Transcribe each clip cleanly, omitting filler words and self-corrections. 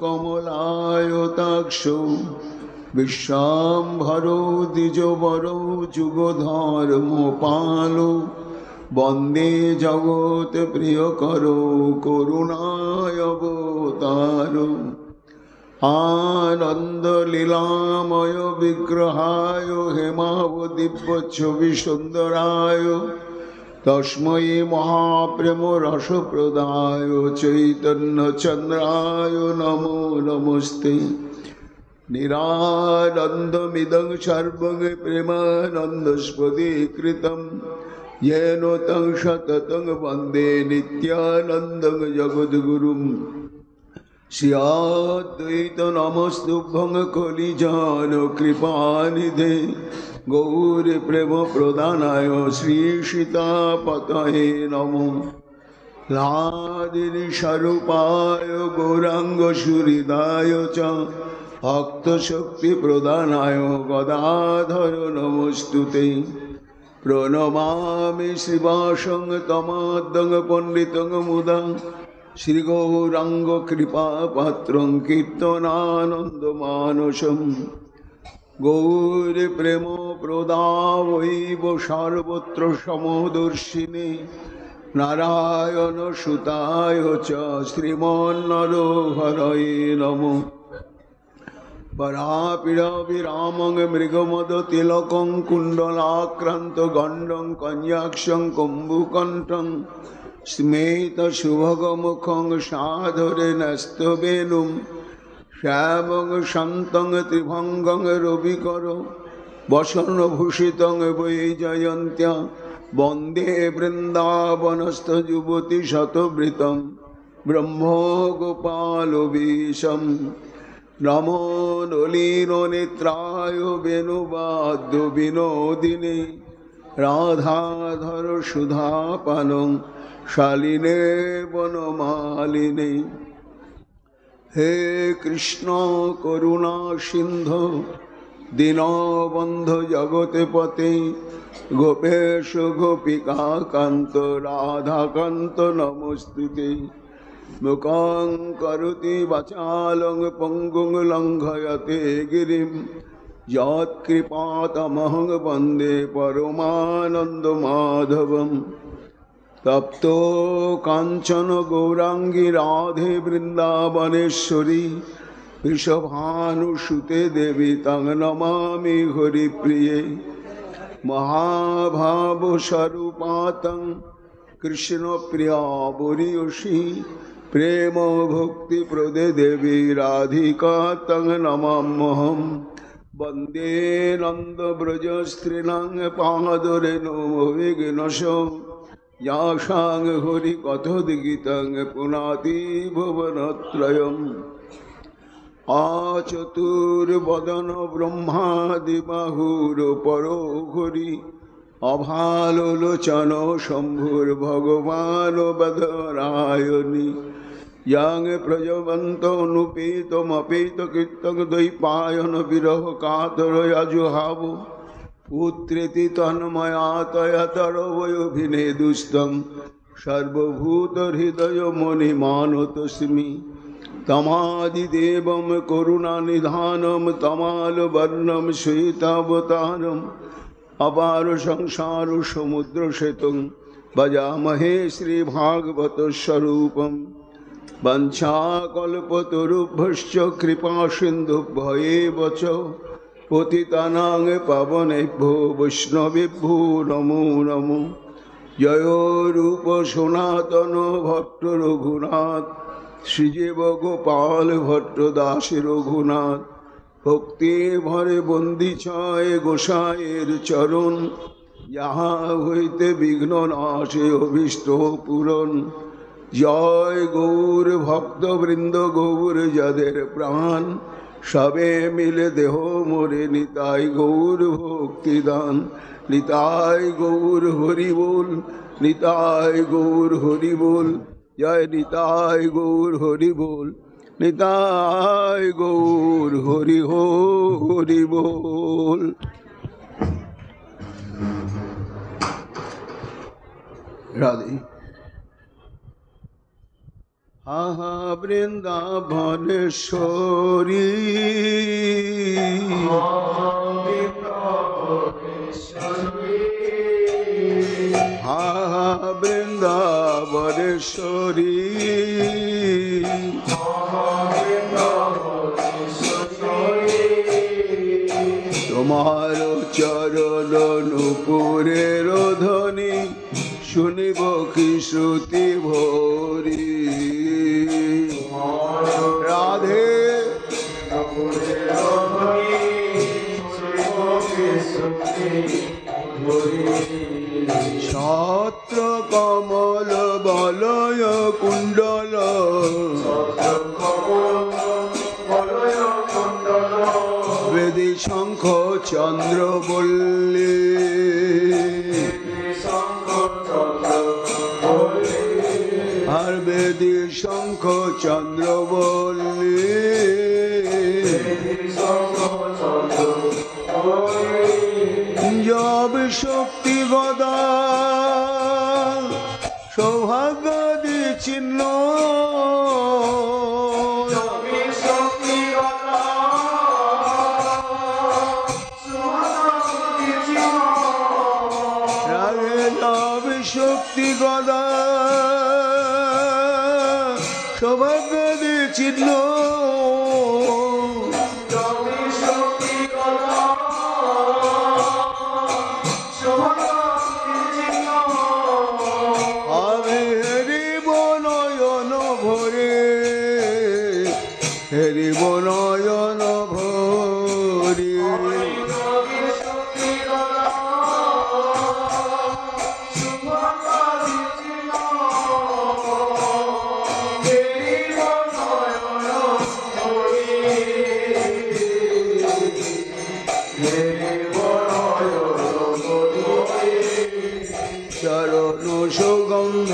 কমলায়তাক্ষো বিশ্বাম্ভরো দ্বিজবরো যুগধর্মপালো বন্দে জগৎ প্রিয়করো করুণায়বতারো আনন্দ লীলাময় বিগ্রহায় হেমাবদিব্য ছবি সুন্দরায় তস্मै মহাপ্রেম রসপ্রদায় চৈতন্য চন্দ্রায় নমো নমস্তে নিরানন্দমিদং সর্বং প্রেমানন্দস্পদীকৃতম येन तं सततं वन्दे नित्यानन्दं जगद्गुरुं श्रीअद्वैत नमस्तुभ्यं कलिजान कृपानिधे गौरप्रेमप्रदानाय श्रीसीतापतये नमो लादिनीस्वरूपाय गौराङ्गसुहृदाय च भक्तशक्तिप्रदानाय गदाधर नमोस्तुते प्रणमामि श्रीवासं तमाद्दं पण्डितं मुदा श्रीगौराङ्ग कृपापात्रं कीर्तनानन्दमानसं गौरप्रेमप्रदावैव सर्वत्र समदर्शिने नारायणसुताय च श्रीमन्नरहरये नमः परापिराभिरामं मृगमदतिलकं कुण्डलाक्रान्तगण्डं कन्याक्षं कम्बुकण्ठं स्मेतसुभगमुखं सादरेण स्तवेनुं श्यामं शान्तं त्रिभङ्गं रविकरं वसनभूषितं वैजयन्त्या वन्दे वृन्दावनस्थयुवतिशतवृतं ब्रह्मगोपालवेशम् नमो नलिननेत्राय वेणुवाद्य विनोदिने राधाधर सुधापानं शालिने वनमालिने हे कृष्ण करुणा सिंधु दीनबन्धु जगत्पते गोपेश गोपिका कान्त राधाकान्त नमोस्तुते मुखं करोति वाचालं पङ्गुं लङ्घयते गिरिं यत्कृपातमहं वन्दे परमानन्दमाधवं तप्तो काञ्चन गौराङ्गी राधे वृन्दावनेश्वरी वृषभानुसुते देवी तं नमामि हरिप्रिये महाभावस्वरूपा तं कृष्णप्रिया बुरीयसी प्रेम भक्ति प्रदे देवी राधिका तं नमाम्यहं वन्दे नंद ब्रज स्त्रीणां पादरेणु विघ्नशो यासां हरिकथोद्गीतं पुनाति भुवनत्रयम् आचतुर्वदन ब्रह्मादिबाहुरुपरो Hari अभालोचन शम्भुर्भगवान् बदरायणि yang prajavanto nupito mapito kitang daipayan viroh kataraya juhavu putriti tanmayataya taravayo bhinedustam sarvabhuta hridaya moni manotosmi tamadi devam karuna nidhanam tamal varnam shvetavataram aparo samsaru samudra setum bhajamahe Sri Bhagavata Sarupam Vanchakalpatarubhascha kripa sindhubhayeva cha patitanang pavanebhyo vaishnavebhyo namo namo Jaya Rupa Sanatana Bhatta Raghunath Srijeva Gopal Bhatta Dasi Raghunath Bhakti Bhare Bandi Chaye Gosayer Charan Yaha Hoite Vigna Nase Abhishto Puran जय गौर भक्त वृंद गौर जदेर प्राण सबे मिले देहो मोरे निताय गौर भक्ति दान निताय गौर हरि बोल निताय गौर हरि बोल जय निताय गौर हरि बोल निताय गौर हरि हो हरि बोल। राधे আহা বৃন্দাবনেশ্বরী আহা বৃন্দাবনেশ্বরী তোমার চরণ নূপুরের ধ্বনি শুনিব কি শ্রুতি ভরি রাধে ছত্র কমল বলয় কুণ্ডল বেদী শঙ্খ চন্দ্র বল্লী আর বেদী শঙ্খ চন্দ্র বল্লী জব শক্তি গদা সৌভাগ্য চিহ্ন শক্তি গদা সৌভাগ্য চিহ্ন আমি হেরিব নয়ন ভরে হেরিব নয়ন ভরে চরণ সুগন্ধ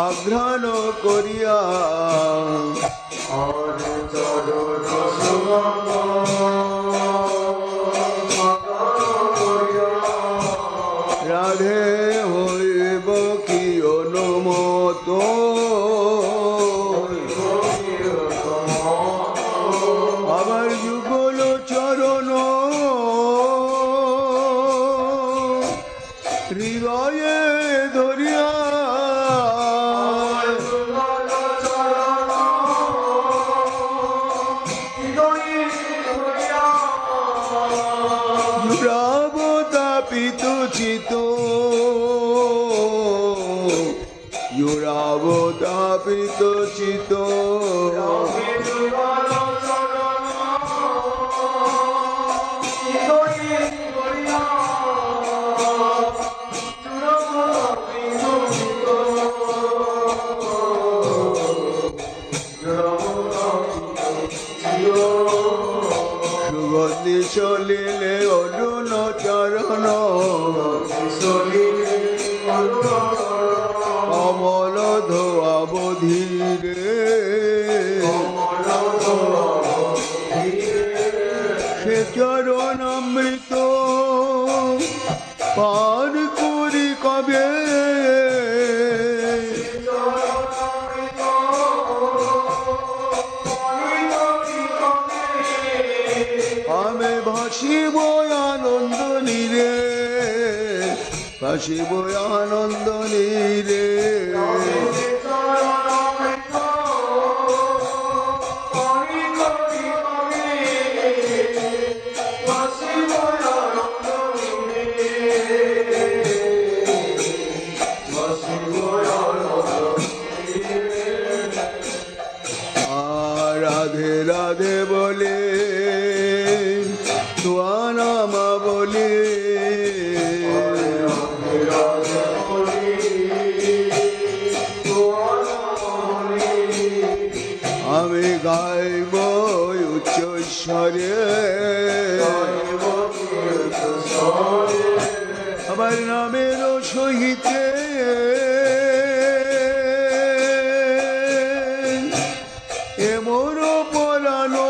আঘ্রাণ করিয়া রাধে হইব কি অনুমত আবার যুগল চরণ হৃদয়ে ধরিয়া জুড়াব তাপিত চিত জুড়াব তাপিত চিত সুগন্ধি চলিলে অরুণ চরণ কমল ধোয়াব ধীরে সে চরণ অমৃত পার করি কবে আমি ভাসিব আনন্দ নীরে ভাসিব আনন্দ নীরে রাধে রাধে বলে তুয়ানামা বলে আমি গাইব উচ্চ স্বরে আমার নামের সহিতে মোর পরানো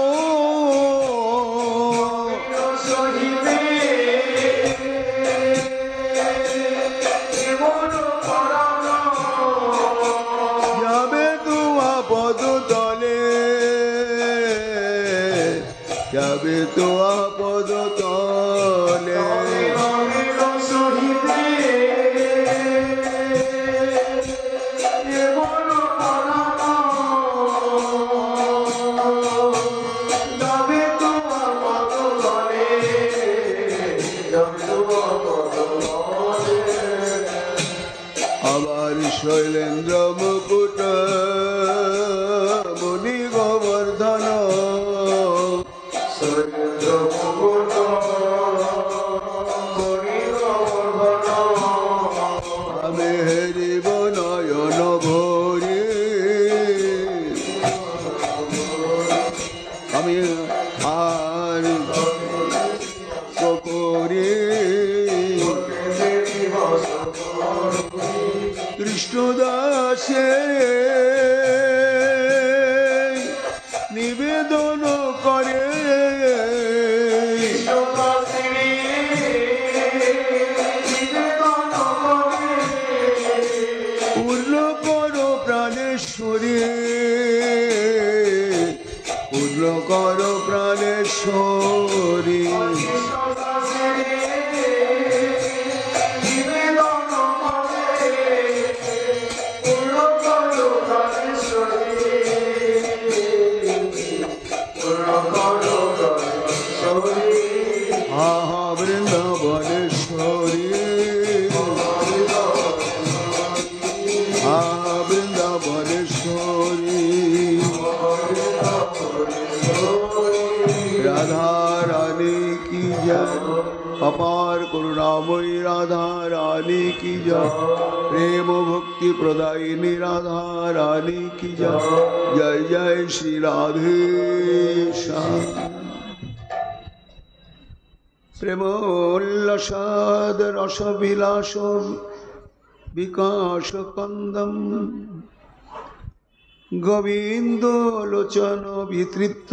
যাবে তো আপদ তলে। আবার শৈলেন্দ্র মুকুট মুনি গোবর্ধন, আমি হেরিব নয়ন ভরি, আমি আর করি কৃষ্ণদাসে নিবেদন করে। পূর্ণ করো প্রাণেশ্বরী, পূর্ণ করো প্রাণেশ্বরী। আহা বৃন্দাবনেশ্বরী, আহা বৃন্দাবনেশ্বরী। রাধা রানী কি জয়, अपार करुणामयी राधा रानी की जय। प्रेम भक्ति प्रदायिनी राधा रानी की जय। जय जय श्री राधे श्याम। प्रेमोल्लसाद रसविलासं विकासकन्दं गोविन्दलोचन वितृप्त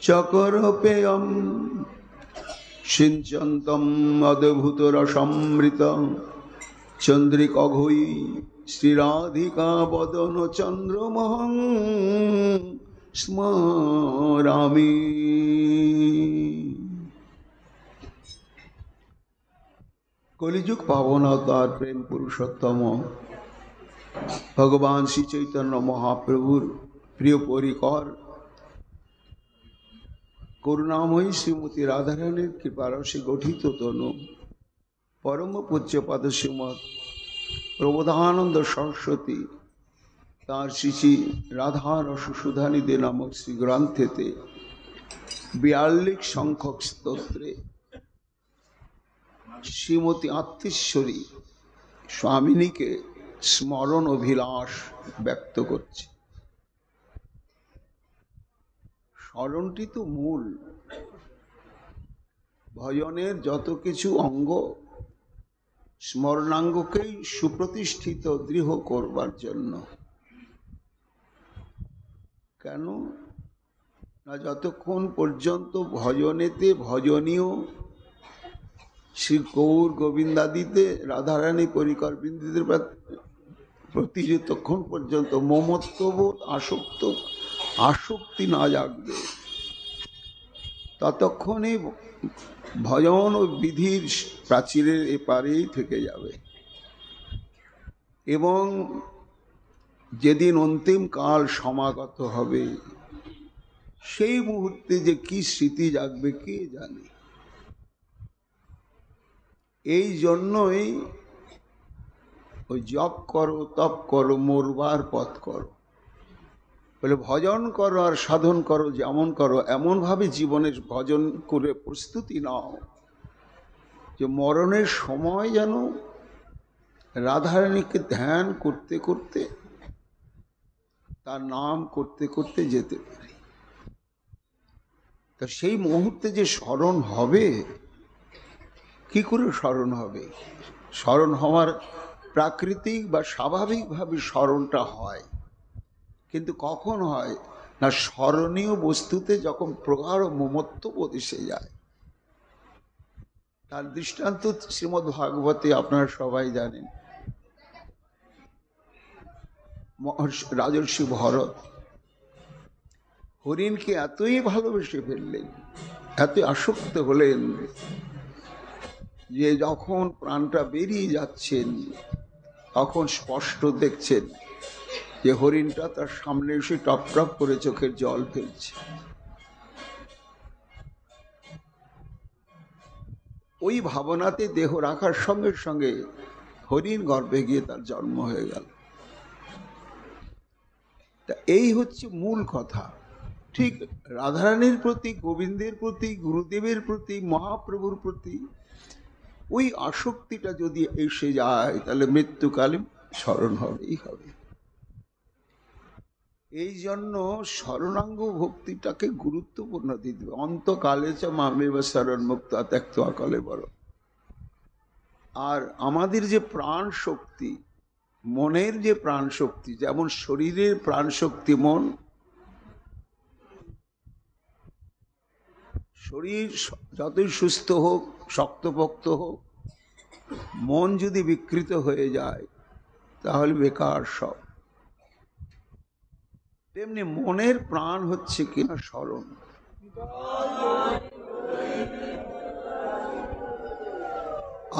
चकरपेयम् सिंचन्तम् अद्भुत रसामृतं चंद्रिकाघोई श्रीराधिका वदन चंद्रमहं स्मरामि। कलिजुग पावनतार प्रेम पुरुषोत्तम भगवान श्री चैतन्य महाप्रभुर प्रिय परिकर करुणामयी श्रीमती राधारानीर कृपारसे गठित तनु परम पूज्यपाद श्रीमद प्रबोधानंद सरस्वती तार श्री श्री राधा रससुधानिधि नामक श्री ग्रंथेते 42 संख्यक स्तोत्रे श्रीमती आत्मेश्वरी स्वामिनी के स्मरण अभिलाष व्यक्त करছে। স্মরণটি তো মূল, ভজনের যত কিছু অঙ্গ স্মরণাঙ্গকেই সুপ্রতিষ্ঠিত দৃঢ় করবার জন্য। কেন না, যতক্ষণ পর্যন্ত ভজনেতে ভজনীয় শ্রী গৌর গোবিন্দাদিতে রাধারানী পরিকর বৃন্দিদের প্রতি যতক্ষণ পর্যন্ত মমত্ববোধ আসক্তি না জাগবে ততক্ষণই ভজন ও বিধির প্রাচীরের এপারেই থেকে যাবে। এবং যেদিন অন্তিম কাল সমাগত হবে সেই মুহূর্তে যে কি স্মৃতি জাগবে কে জানে। এই জন্যই ওই জপ করো তপ করো মরবার পথ করো বলে ভজন করো আর সাধন করো, যেমন করো এমনভাবে জীবনের ভজন করে প্রস্তুতি নাও যে মরণের সময় যেন রাধারানীকে ধ্যান করতে করতে তার নাম করতে করতে যেতে পারি। তা সেই মুহূর্তে যে স্মরণ হবে, কি করে স্মরণ হবে? স্মরণ হওয়ার প্রাকৃতিক বা স্বাভাবিকভাবে স্মরণটা হয়, কিন্তু কখন হয় না স্মরণীয় বস্তুতে যখন প্রগাঢ় মমত্ববোধ এসে যায়। তার দৃষ্টান্ত শ্রীমদ্ ভাগবতে আপনারা সবাই জানেন। রাজর্ষি ভরত হরিণকে এতই ভালোবেসে ফেললেন, এত আসক্ত হলেন যে যখন প্রাণটা বেরিয়ে যাচ্ছেন তখন স্পষ্ট দেখছেন যে হরিণটা তার সামনে এসে টপ টপ করে চোখের জল ফেলছে। ওই ভাবনাতে দেহ রাখার সঙ্গে সঙ্গে হরিণ গর্ভে গিয়ে তার জন্ম হয়ে গেল। তা এই হচ্ছে মূল কথা। ঠিক রাধারানীর প্রতি, গোবিন্দের প্রতি, গুরুদেবের প্রতি, মহাপ্রভুর প্রতি ওই আসক্তিটা যদি এসে যায় তাহলে মৃত্যুকালে স্মরণ হবেই হবে। এই জন্য শরণাঙ্গ ভক্তিটাকে গুরুত্বপূর্ণ দিতে হবে। অন্তকালে চ মামেব শরণ মুক্ত ত্যক্ত্বা কলেবর। আর আমাদের যে প্রাণ শক্তি, মনের যে প্রাণ শক্তি, যেমন শরীরের প্রাণ শক্তি মন, শরীর যতই সুস্থ হোক, শক্তপোক্ত হোক, মন যদি বিকৃত হয়ে যায় তাহলে বেকার সব। তেমনি মনের প্রাণ হচ্ছে কিনা স্মরণ।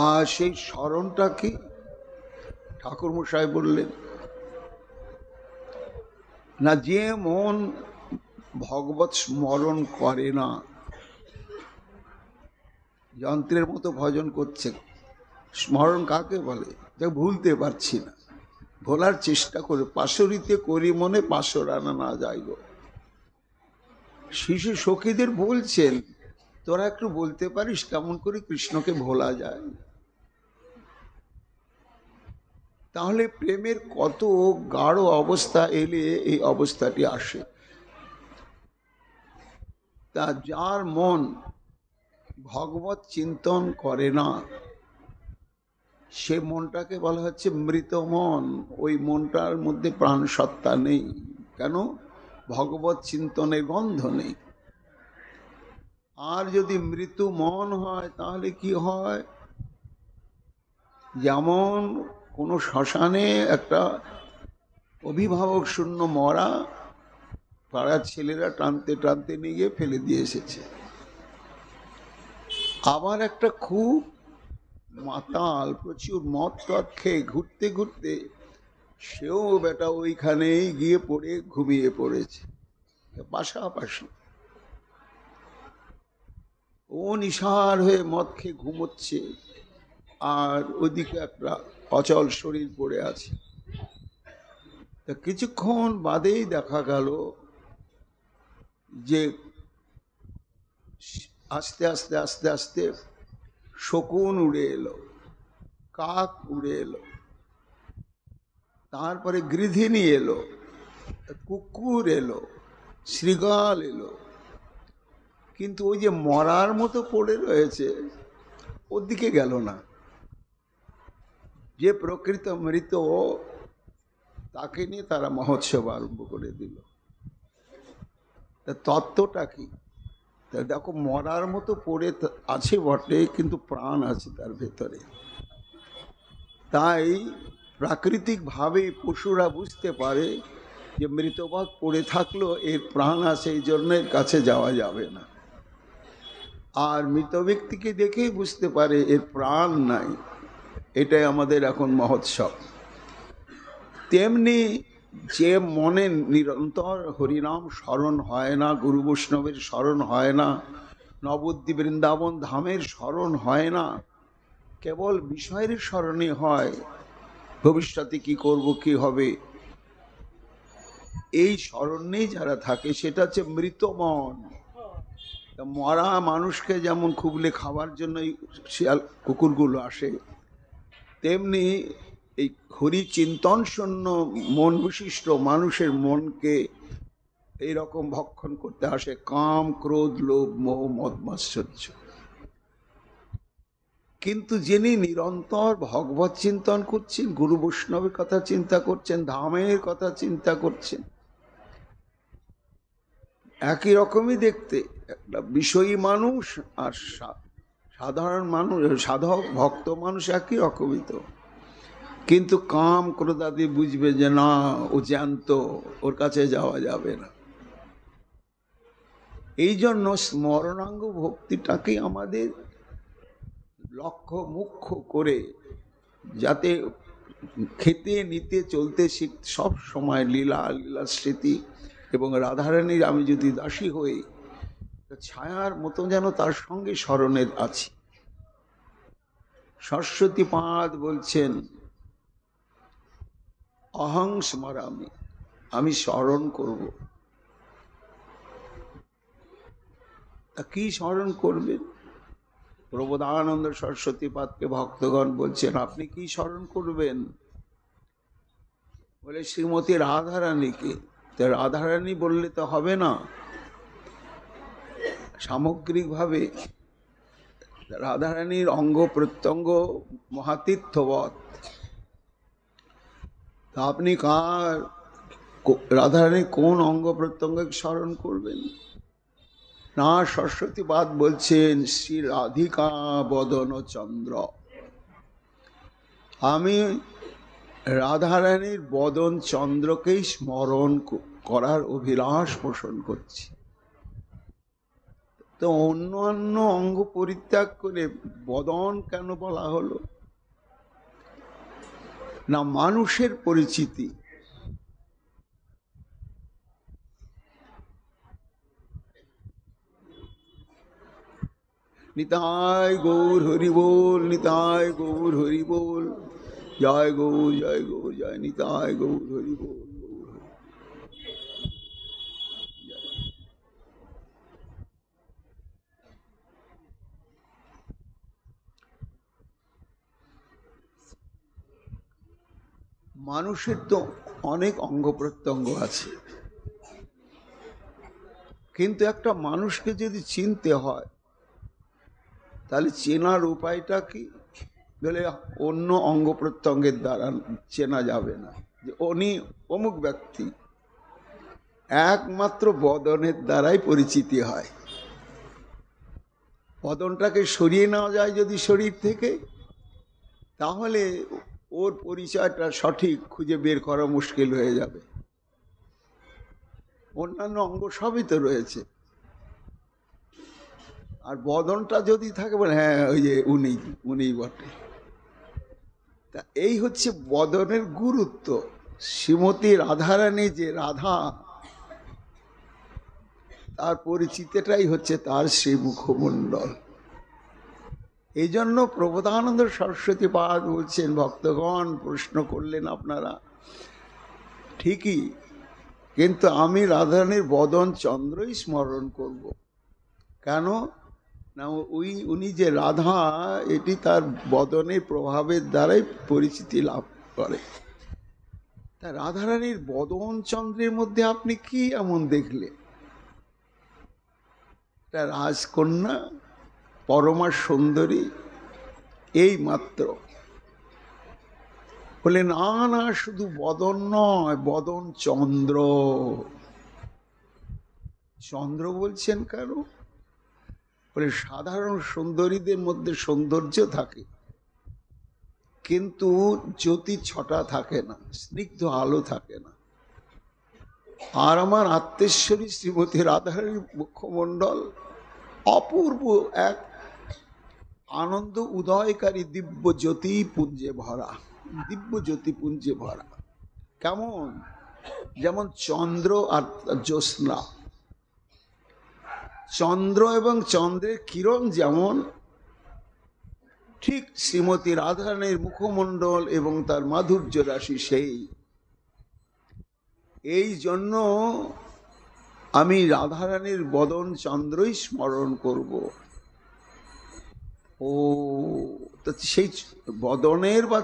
আর সেই স্মরণটা কি ঠাকুর মশাই বললেন না, যে মন ভগবত স্মরণ করে না, যন্ত্রের মতো ভজন করছে। স্মরণ কাকে বলে? যা ভুলতে পারছি না, ভোলার চেষ্টা করে, পাশরিতে করি মনে পাশর আনা না যাইব। শিশু সখীদের বলছেন তোরা একটু বলতে পারিস কেমন করে কৃষ্ণকে ভোলা যায়? তাহলে প্রেমের কত গাঢ় অবস্থা এলে এই অবস্থাটি আসে। তা যার মন ভগবত চিন্তন করে না সে মনটাকে বলা হচ্ছে মৃত মন। ওই মনটার মধ্যে প্রাণ সত্তা নেই। কেন? ভগবত চিন্তনের গন্ধ নেই। আর যদি মৃত্যু মন হয় তাহলে কি হয়? যেমন কোনো শ্মশানে একটা অভিভাবক শূন্য মরা পাড়ার ছেলেরা টানতে টানতে নিয়ে গিয়ে ফেলে দিয়ে এসেছে। আবার একটা খুব মাতাল, প্রচুর মদ টদ খেয়ে ঘুরতে ঘুরতে সেও বেটা ওইখানেই গিয়ে পড়ে ঘুমিয়ে পড়েছে পাশাপাশি। ও নিশার হয়ে মদ খেয়ে ঘুমোচ্ছে আর ওইদিকে একটা অচল শরীর পড়ে আছে। তা কিছুক্ষণ বাদেই দেখা গেল যে আস্তে আস্তে আস্তে আস্তে শকুন উড়ে এলো, কাক উড়ে এলো, তারপরে গৃধিনী এলো, কুকুর এলো, শৃগাল এলো। কিন্তু ওই যে মরার মতো পড়ে রয়েছে ওর দিকে গেল না। যে প্রকৃত মৃত তাকে নিয়ে তারা মহোৎসব আরম্ভ করে দিল। তত্ত্বটা কি? তা দেখো, মরার মতো পড়ে আছে বটে কিন্তু প্রাণ আছে তার ভেতরে। তাই প্রাকৃতিকভাবে পশুরা বুঝতে পারে যে মৃতবাগ পড়ে থাকলো এর প্রাণ আছে, এই জন্য এর কাছে যাওয়া যাবে না। আর মৃত ব্যক্তিকে দেখেই বুঝতে পারে এর প্রাণ নাই। এটাই আমাদের এখন মহোৎসব। তেমনি যে মনে নিরন্তর হরিনাম স্মরণ হয় না, গুরু বৈষ্ণবের স্মরণ হয় না, নবদ্বীপ বৃন্দাবন ধামের স্মরণ হয় না, কেবল বিষয়ের স্মরণই হয়, ভবিষ্যতে কি করব, কি হবে, এই স্মরণেই যারা থাকে সেটা হচ্ছে মৃত মন। মরা মানুষকে যেমন খুবলে খাবার জন্য শিয়াল কুকুরগুলো আসে, তেমনি এই হরি চিন্তন শূন্য মন বিশিষ্ট মানুষের মনকে এইরকম ভক্ষণ করতে আসে কাম, ক্রোধ, লোভ, মোহ, মদ, মাৎসর্য। কিন্তু যিনি নিরন্তর ভগবত চিন্তন করছেন, গুরু বৈষ্ণবের কথা চিন্তা করছেন, ধামের কথা চিন্তা করছেন, একই রকমই দেখতে। একটা বিষয়ী মানুষ আর সাধারণ মানুষ, সাধক ভক্ত মানুষ একই রকমই তো। কিন্তু কাম ক্রোধাদি বুঝবে যে না ও জ্যান্ত, ওর কাছে যাওয়া যাবে না। এই জন্য স্মরণাঙ্গ ভক্তিটাকে আমাদের লক্ষ্য মুখ্য করে, যাতে খেতে নিতে চলতে সব সময় লীলা লীলা স্মৃতি এবং রাধারানীর আমি যদি দাসী হই, ছায়ার মতো যেন তার সঙ্গে স্মরণের আছি। সরস্বতী পাদ বলছেন অহং স্মরামি, আমি স্মরণ করব। তা কি স্মরণ করবেন? প্রবোধানন্দ সরস্বতী পাদকে ভক্তগণ বলছেন আপনি কি স্মরণ করবেন? বলে শ্রীমতী রাধারানীকে। তো রাধারানী বললে তো হবে না, সামগ্রিকভাবে রাধারানীর অঙ্গ প্রত্যঙ্গ মহাতীর্থবৎ। তা আপনি কার, রাধারানীর কোন অঙ্গ প্রত্যঙ্গ স্মরণ করবেন? না, সরস্বতী পাদ বলছেন শ্রী রাধিকা বদন চন্দ্র, আমি রাধারানীর বদন চন্দ্রকেই স্মরণ করার অভিলাষ পোষণ করছি। তো অন্য অঙ্গ পরিত্যাগ করে বদন কেন বলা হলো? না, মানুষের পরিচিতি। নিতাই গৌর হরি বল, নিতাই গৌর হরি বল, জয় গৌর জয় গৌর জয় নিতাই গৌর হরি বল। মানুষের তো অনেক অঙ্গ প্রত্যঙ্গ আছে, কিন্তু একটা মানুষকে যদি চিনতে হয় তাহলে চেনার উপায়টা কি? বলে অন্য অঙ্গ প্রত্যঙ্গের দ্বারা চেনা যাবে না যে উনি অমুক ব্যক্তি। একমাত্র বদনের দ্বারাই পরিচিতি হয়। বদনটাকে সরিয়ে নেওয়া যায় যদি শরীর থেকে, তাহলে ওর পরিচয়টা সঠিক খুঁজে বের করা মুশকিল হয়ে যাবে। অন্যান্য অঙ্গ সবই তো রয়েছে, আর বদনটা যদি থাকে বলে হ্যাঁ ওই যে উনি বটে। তা এই হচ্ছে বদনের গুরুত্ব। শ্রীমতী রাধারানী যে রাধা, তার পরিচিতিটাই হচ্ছে তার সেই মুখমণ্ডল। এই জন্য প্রবোধানন্দ সরস্বতী পাদ বলছেন ভক্তগণ প্রশ্ন করলেন আপনারা ঠিকই, কিন্তু আমি রাধারানীর বদন চন্দ্রই স্মরণ করব। কেন না, উনি যে রাধা, এটি তার বদনের প্রভাবের দ্বারাই পরিচিতি লাভ করে। তা রাধারানীর বদন চন্দ্রের মধ্যে আপনি কি এমন দেখলেন? তা রাজকন্যা, পরমা সুন্দরী, এই মাত্র। বলে না না, শুধু বদন নয়, বদন চন্দ্র। চন্দ্র বলছেন কেন? বলে সাধারণ সুন্দরীদের মধ্যে সৌন্দর্য থাকে, কিন্তু জ্যোতি ছটা থাকে না, স্নিগ্ধ আলো থাকে না। আর আমার আত্মেশ্বরী শ্রীমতী রাধারানীর মুখমণ্ডল অপূর্ব এক আনন্দ উদয়কারী দিব্য জ্যোতি পুঞ্জে ভরা, দিব্য জ্যোতি পুঞ্জে ভরা। কেমন? যেমন চন্দ্র আর জ্যোৎস্না। চন্দ্র এবং চন্দ্রের কিরণ যেমন, ঠিক শ্রীমতী রাধারানীর মুখমণ্ডল এবং তার মাধুর্য রাশি সেই। এই জন্য আমি রাধারানীর বদন চন্দ্রই স্মরণ করব। ও তো সেই বদনের বা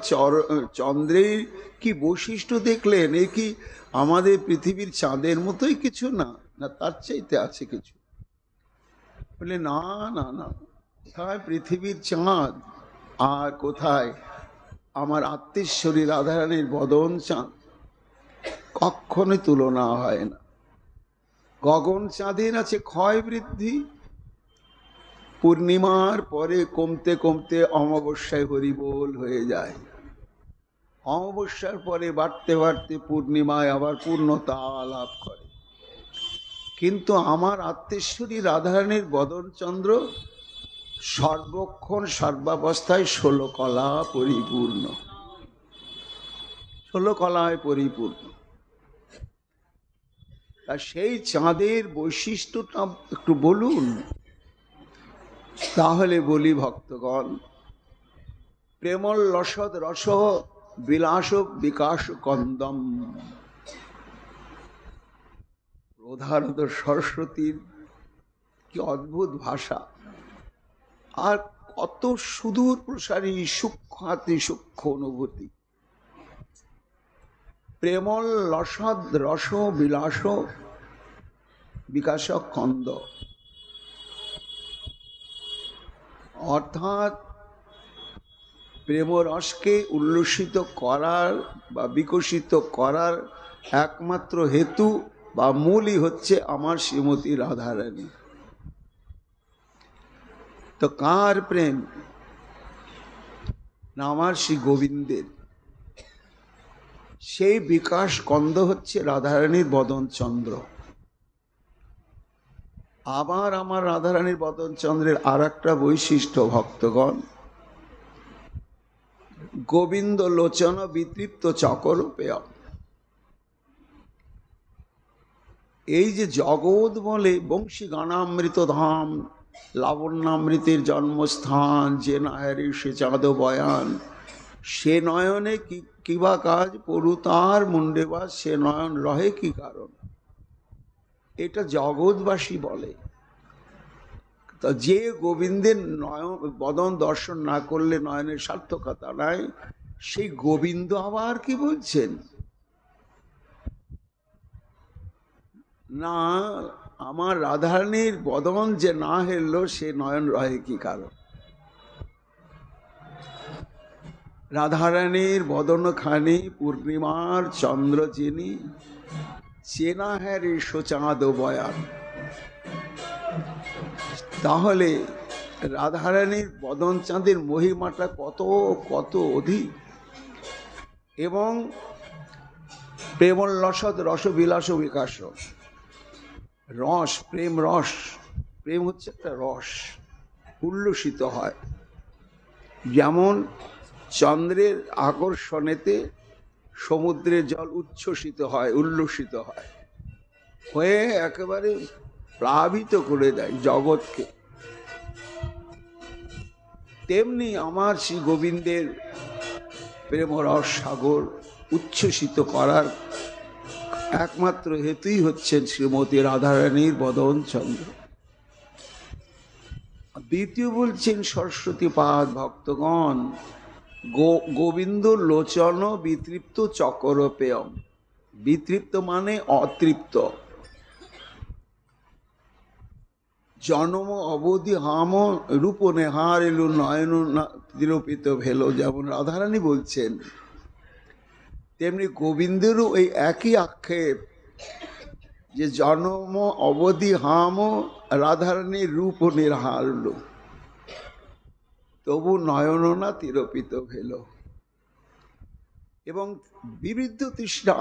চন্দ্রের কি বৈশিষ্ট্য দেখলেন? এ কি আমাদের পৃথিবীর চাঁদের মতোই কিছু না, না তার চাইতে আছে কিছু? বলে না না না, কোথায় পৃথিবীর চাঁদ আর কোথায় আমার আত্মেশ্বরী রাধারানীর বদন চাঁদ, কখনোই তুলনা হয় না। গগন চাঁদের আছে ক্ষয় বৃদ্ধি, পূর্ণিমার পরে কমতে কমতে অমাবস্যায় হরিবোল হয়ে যায়, অমাবস্যার পরে বাড়তে বাড়তে পূর্ণিমায় আবার পূর্ণতা লাভ করে। কিন্তু আমার আত্মেশ্বরী রাধারানীর বদন চন্দ্র সর্বক্ষণ সর্বাবস্থায় 16 কলা পরিপূর্ণ, 16 কলায় পরিপূর্ণ। তা সেই চাঁদের বৈশিষ্ট্যটা একটু বলুন। তাহলে বলি ভক্তগণ, প্রেমল লসদ রস বিলাস বিকাশ কন্দম। প্রধানত সরস্বতীর কি অদ্ভুত ভাষা, আর কত সুদূর প্রসারী সূক্ষ্মাতি সূক্ষ্ম অনুভূতি। প্রেমল লসদ রস বিলাস বিকাশ কন্দ, অর্থাৎ প্রেমরসকে উল্লসিত করার বা বিকশিত করার একমাত্র হেতু বা মূলই হচ্ছে আমার শ্রীমতী রাধারানী। তো কার প্রেম? না আমার শ্রী গোবিন্দের। সেই বিকাশ কন্দ হচ্ছে রাধারানীর বদন চন্দ্র। আবার আমার রাধারানীর বদন চন্দ্রের আর একটা বৈশিষ্ট্য ভক্তগণ, গোবিন্দ লোচন বিতৃপ্ত চকর পেয়। এই যে জগৎ বলে বংশী গানামৃত ধাম, লাবণ্যামৃতের জন্মস্থান, যে নয়নে সে চাঁদ বয়ান, সে নয়নে কিবা কাজ পড়ু তার মুন্ডে বা সে নয়ন রহে কি কারণ। এটা জগৎবাসী বলে। তা যে গোবিন্দের নয়ন বদন দর্শন না করলে নয়নের সার্থকতা নাই, সেই গোবিন্দ আবার কি বলছেন? না, আমার রাধারানীর বদন যে না হেললো সে নয়ন রহে কি কারণ। রাধারানীর বদন খানি পূর্ণিমার চন্দ্র যিনি, চেনা হ্যাঁ রে সোচাঁদ বয়ান। তাহলে রাধারানীর বদন চাঁদের মহিমাটা কত কত অধিক। এবং প্রেমোল্লসদ রস বিলাস বিকাশ, রস, প্রেম রস, প্রেম হচ্ছে একটা রস, উল্লসিত হয়। যেমন চন্দ্রের আকর্ষণেতে সমুদ্রের জল উচ্ছ্বসিত হয়, উল্লসিত হয়, হয়ে একেবারে প্লাবিত করে দেয় জগৎকে। তেমনি আমার শ্রী গোবিন্দের প্রেমরস সাগর উচ্ছ্বসিত করার একমাত্র হেতুই হচ্ছেন শ্রীমতী রাধারানীর বদন চন্দ্র। দ্বিতীয় বলছেন সরস্বতী পাদ ভক্তগণ, গোবিন্দ লোচন বিতৃপ্ত চকর পেয়ম। বিতৃপ্ত মানে অতৃপ্ত। জনম অবধি হাম রূপ নেহার এলু নয়ন তিরোপিত ভেলো, যেমন রাধারানী বলছেন, তেমনি গোবিন্দেরও এই একই আক্ষেপ যে জনম অবধি হাম রাধারানীর রূপ নির্হারল, তবু নয়ন না তিরোপিত ভেল। এবং বিবিধ তৃষ্ণা,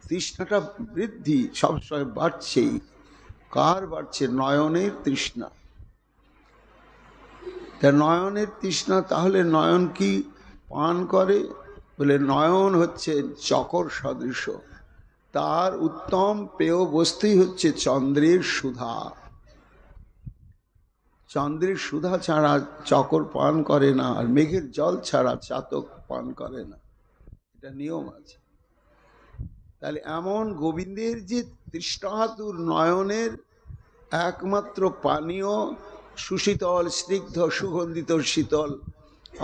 তৃষ্ণাটা বৃদ্ধি সবসময় বাড়ছেই। কার বাড়ছে? নয়নের তৃষ্ণা। তা নয়নের তৃষ্ণা, তাহলে নয়ন কি পান করে? বলে নয়ন হচ্ছে চকর সদৃশ, তার উত্তম পেয় বস্তুই হচ্ছে চন্দ্রের সুধা। চন্দ্রের সুধা ছাড়া চকর পান করে না, আর মেঘের জল ছাড়া চাতক পান করে না, এটা নিয়ম আছে। তাহলে এমন গোবিন্দের যে তৃষ্ণাতুর নয়নের একমাত্র পানীয় সুশীতল স্নিগ্ধ সুগন্ধিত শীতল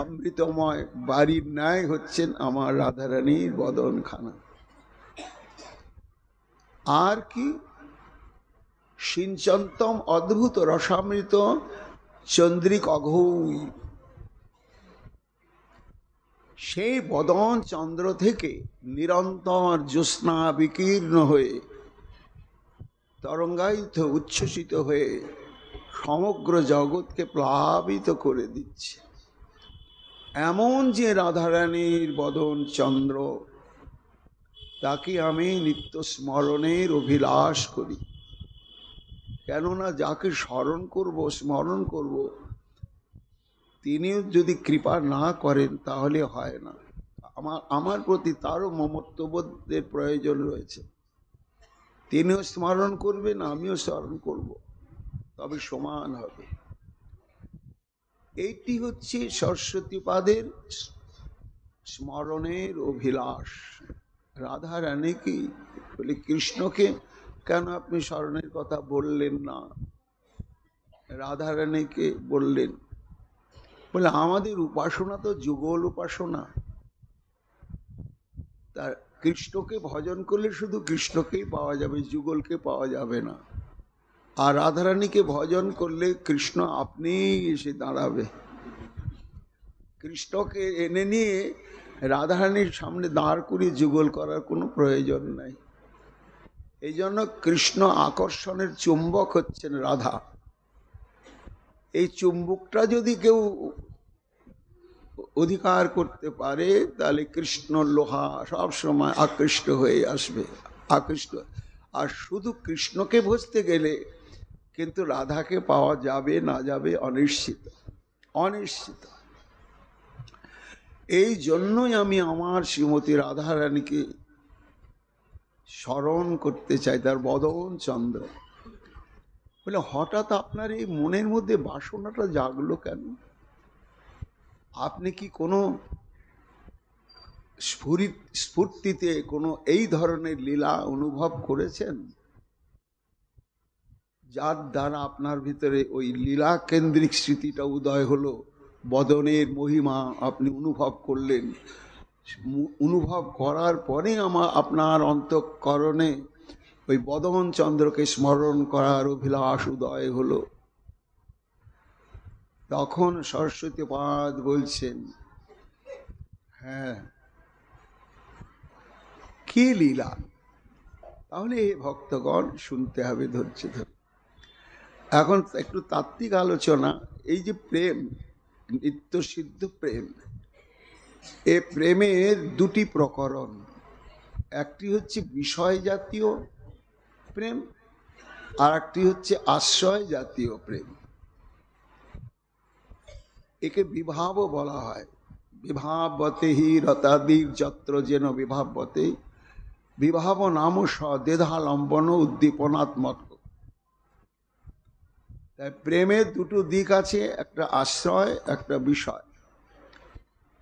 অমৃতময় বাড়ির ন্যায় হচ্ছেন আমার রাধারানীর বদনখানা। আর কি? সিঞ্চন্তম অদ্ভুত রসামৃত চন্দ্রিক অঘৌই। সেই বদন চন্দ্র থেকে নিরন্তর জ্যোৎস্না বিকীর্ণ হয়ে তরঙ্গায়িত উচ্ছ্বসিত হয়ে সমগ্র জগৎকে প্লাবিত করে দিচ্ছে। এমন যে রাধারানীর বদন চন্দ্র, তাকে আমি নিত্য স্মরণের অভিলাষ করি। কেননা যাকে স্মরণ করব, স্মরণ করব, তিনিও যদি কৃপা না করেন তাহলে হয় না। আমার প্রতি তারও মমত্ববোধের প্রয়োজন রয়েছে। তিনিও স্মরণ করবেন, আমিও স্মরণ করব, তবে সমান হবে। এইটি হচ্ছে সরস্বতীপাদের স্মরণের অভিলাষ। রাধা রানী কি বলে, কৃষ্ণকে কেন আপনি স্মরণের কথা বললেন না? রাধা রানীকে বললেন, বলে আমাদের উপাসনা তো যুগল উপাসনা। তার কৃষ্ণকে ভজন করলে শুধু কৃষ্ণকেই পাওয়া যাবে, যুগলকে পাওয়া যাবে না। আর রাধারানীকে ভজন করলে কৃষ্ণ আপনি এসে দাঁড়াবে। কৃষ্ণকে এনে নিয়ে রাধারানীর সামনে দাঁড় করিয়ে যুগল করার কোনো প্রয়োজন নাই। এই জন্য কৃষ্ণ আকর্ষণের চুম্বক হচ্ছেন রাধা। এই চুম্বকটা যদি কেউ অধিকার করতে পারে তাহলে কৃষ্ণ লোহা সব সময় আকৃষ্ট হয়ে আসবে, আকৃষ্ট। আর শুধু কৃষ্ণকে ভজতে গেলে কিন্তু রাধাকে পাওয়া যাবে না যাবে অনিশ্চিত, অনিশ্চিত। এই জন্যই আমি আমার শ্রীমতী রাধা রানীকে স্মরণ করতে চাই, তার বদন চন্দ্র। বলে হঠাৎ আপনার এই মনের মধ্যে বাসনাটা জাগলো কেন? আপনি কি কোনো স্ফূর্তিতে কোনো এই ধরনের লীলা অনুভব করেছেন, যার দ্বারা আপনার ভিতরে ওই লীলা কেন্দ্রিক স্মৃতিটা উদয় হলো, বদনের মহিমা আপনি অনুভব করলেন? অনুভব করার পরে আপনার অন্তঃকরণে ওই বদন চন্দ্রকে স্মরণ করার অভিলাষ উদয় হলো। তখন সরস্বতীপাদ বলছেন, হ্যাঁ, কি লীলা? তাহলে ভক্তগণ শুনতে হবে ধৈর্য ধরে। এখন একটু তাত্ত্বিক আলোচনা। এই যে প্রেম, নিত্য সিদ্ধ প্রেম, এ প্রেমের দুটি প্রকরণ। একটি হচ্ছে বিষয় জাতীয় প্রেম, আর একটি হচ্ছে আশ্রয় জাতীয় প্রেম। একে বিভাবও বলা হয়। বিভাবতে হি রতাদির যত্র যেন বিভাবতে, বিভাব নাম সদেধালম্বন উদ্দীপনাত্মক। তাই প্রেমের দুটো দিক আছে, একটা আশ্রয়, একটা বিষয়।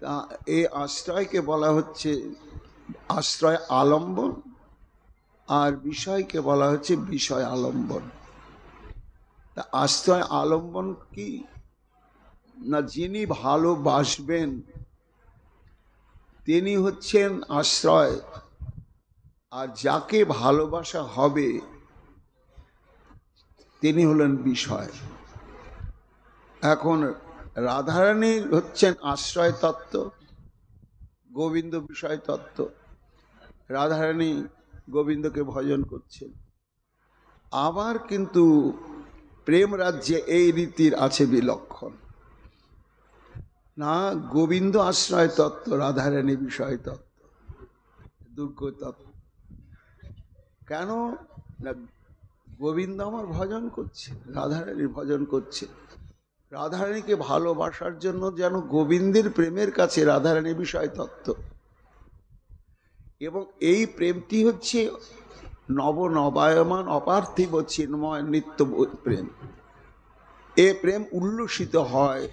তা এই আশ্রয়কে বলা হচ্ছে আশ্রয় আলম্বন, আর বিষয়কে বলা হচ্ছে বিষয় আলম্বন। তা আশ্রয় আলম্বন কি না, যিনি ভালোবাসবেন তিনি হচ্ছেন আশ্রয়, আর যাকে ভালোবাসা হবে তিনি হলেন বিষয়। এখন রাধারানীর হচ্ছেন আশ্রয় তত্ত্ব, গোবিন্দ বিষয় তত্ত্ব। রাধারানী গোবিন্দকে ভজন করছেন। আবার কিন্তু প্রেম রাজ্যে এই রীতির আছে বিলক্ষণ, না গোবিন্দ আশ্রয় তত্ত্ব, রাধারানী বিষয় তত্ত্ব, দুর্গ তত্ত্ব। কেন না গোবিন্দ আমার ভজন করছে, রাধারানীর ভজন করছে। রাধারানীকে ভালোবাসার জন্য যেন গোবিন্দের প্রেমের কাছে রাধারানী বিষয় তত্ত্ব। এবং এই প্রেমটি হচ্ছে নবনবায়মান অপার্থিব চিন্ময় নিত্য প্রেম। এ প্রেম উল্লসিত হয়,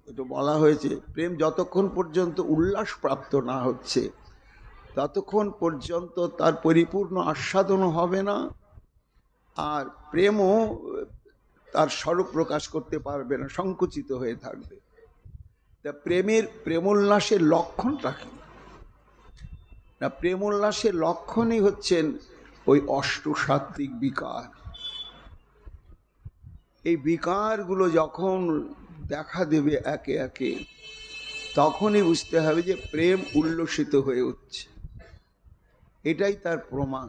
এটা বলা হয়েছে। প্রেম যতক্ষণ পর্যন্ত উল্লাস প্রাপ্ত না হচ্ছে ততক্ষণ পর্যন্ত তার পরিপূর্ণ আস্বাদন হবে না, আর প্রেমও তার স্বরূপ প্রকাশ করতে পারবে না, সংকুচিত হয়ে থাকবে। তা প্রেমোল্লাসের লক্ষণটা কি না? প্রেমোল্লাসের লক্ষণই হচ্ছেন ওই অষ্টসাত্ত্বিক বিকার। এই বিকারগুলো যখন দেখা দেবে একে একে, তখনই বুঝতে হবে যে প্রেম উল্লসিত হয়ে উঠছে। এটাই তার প্রমাণ।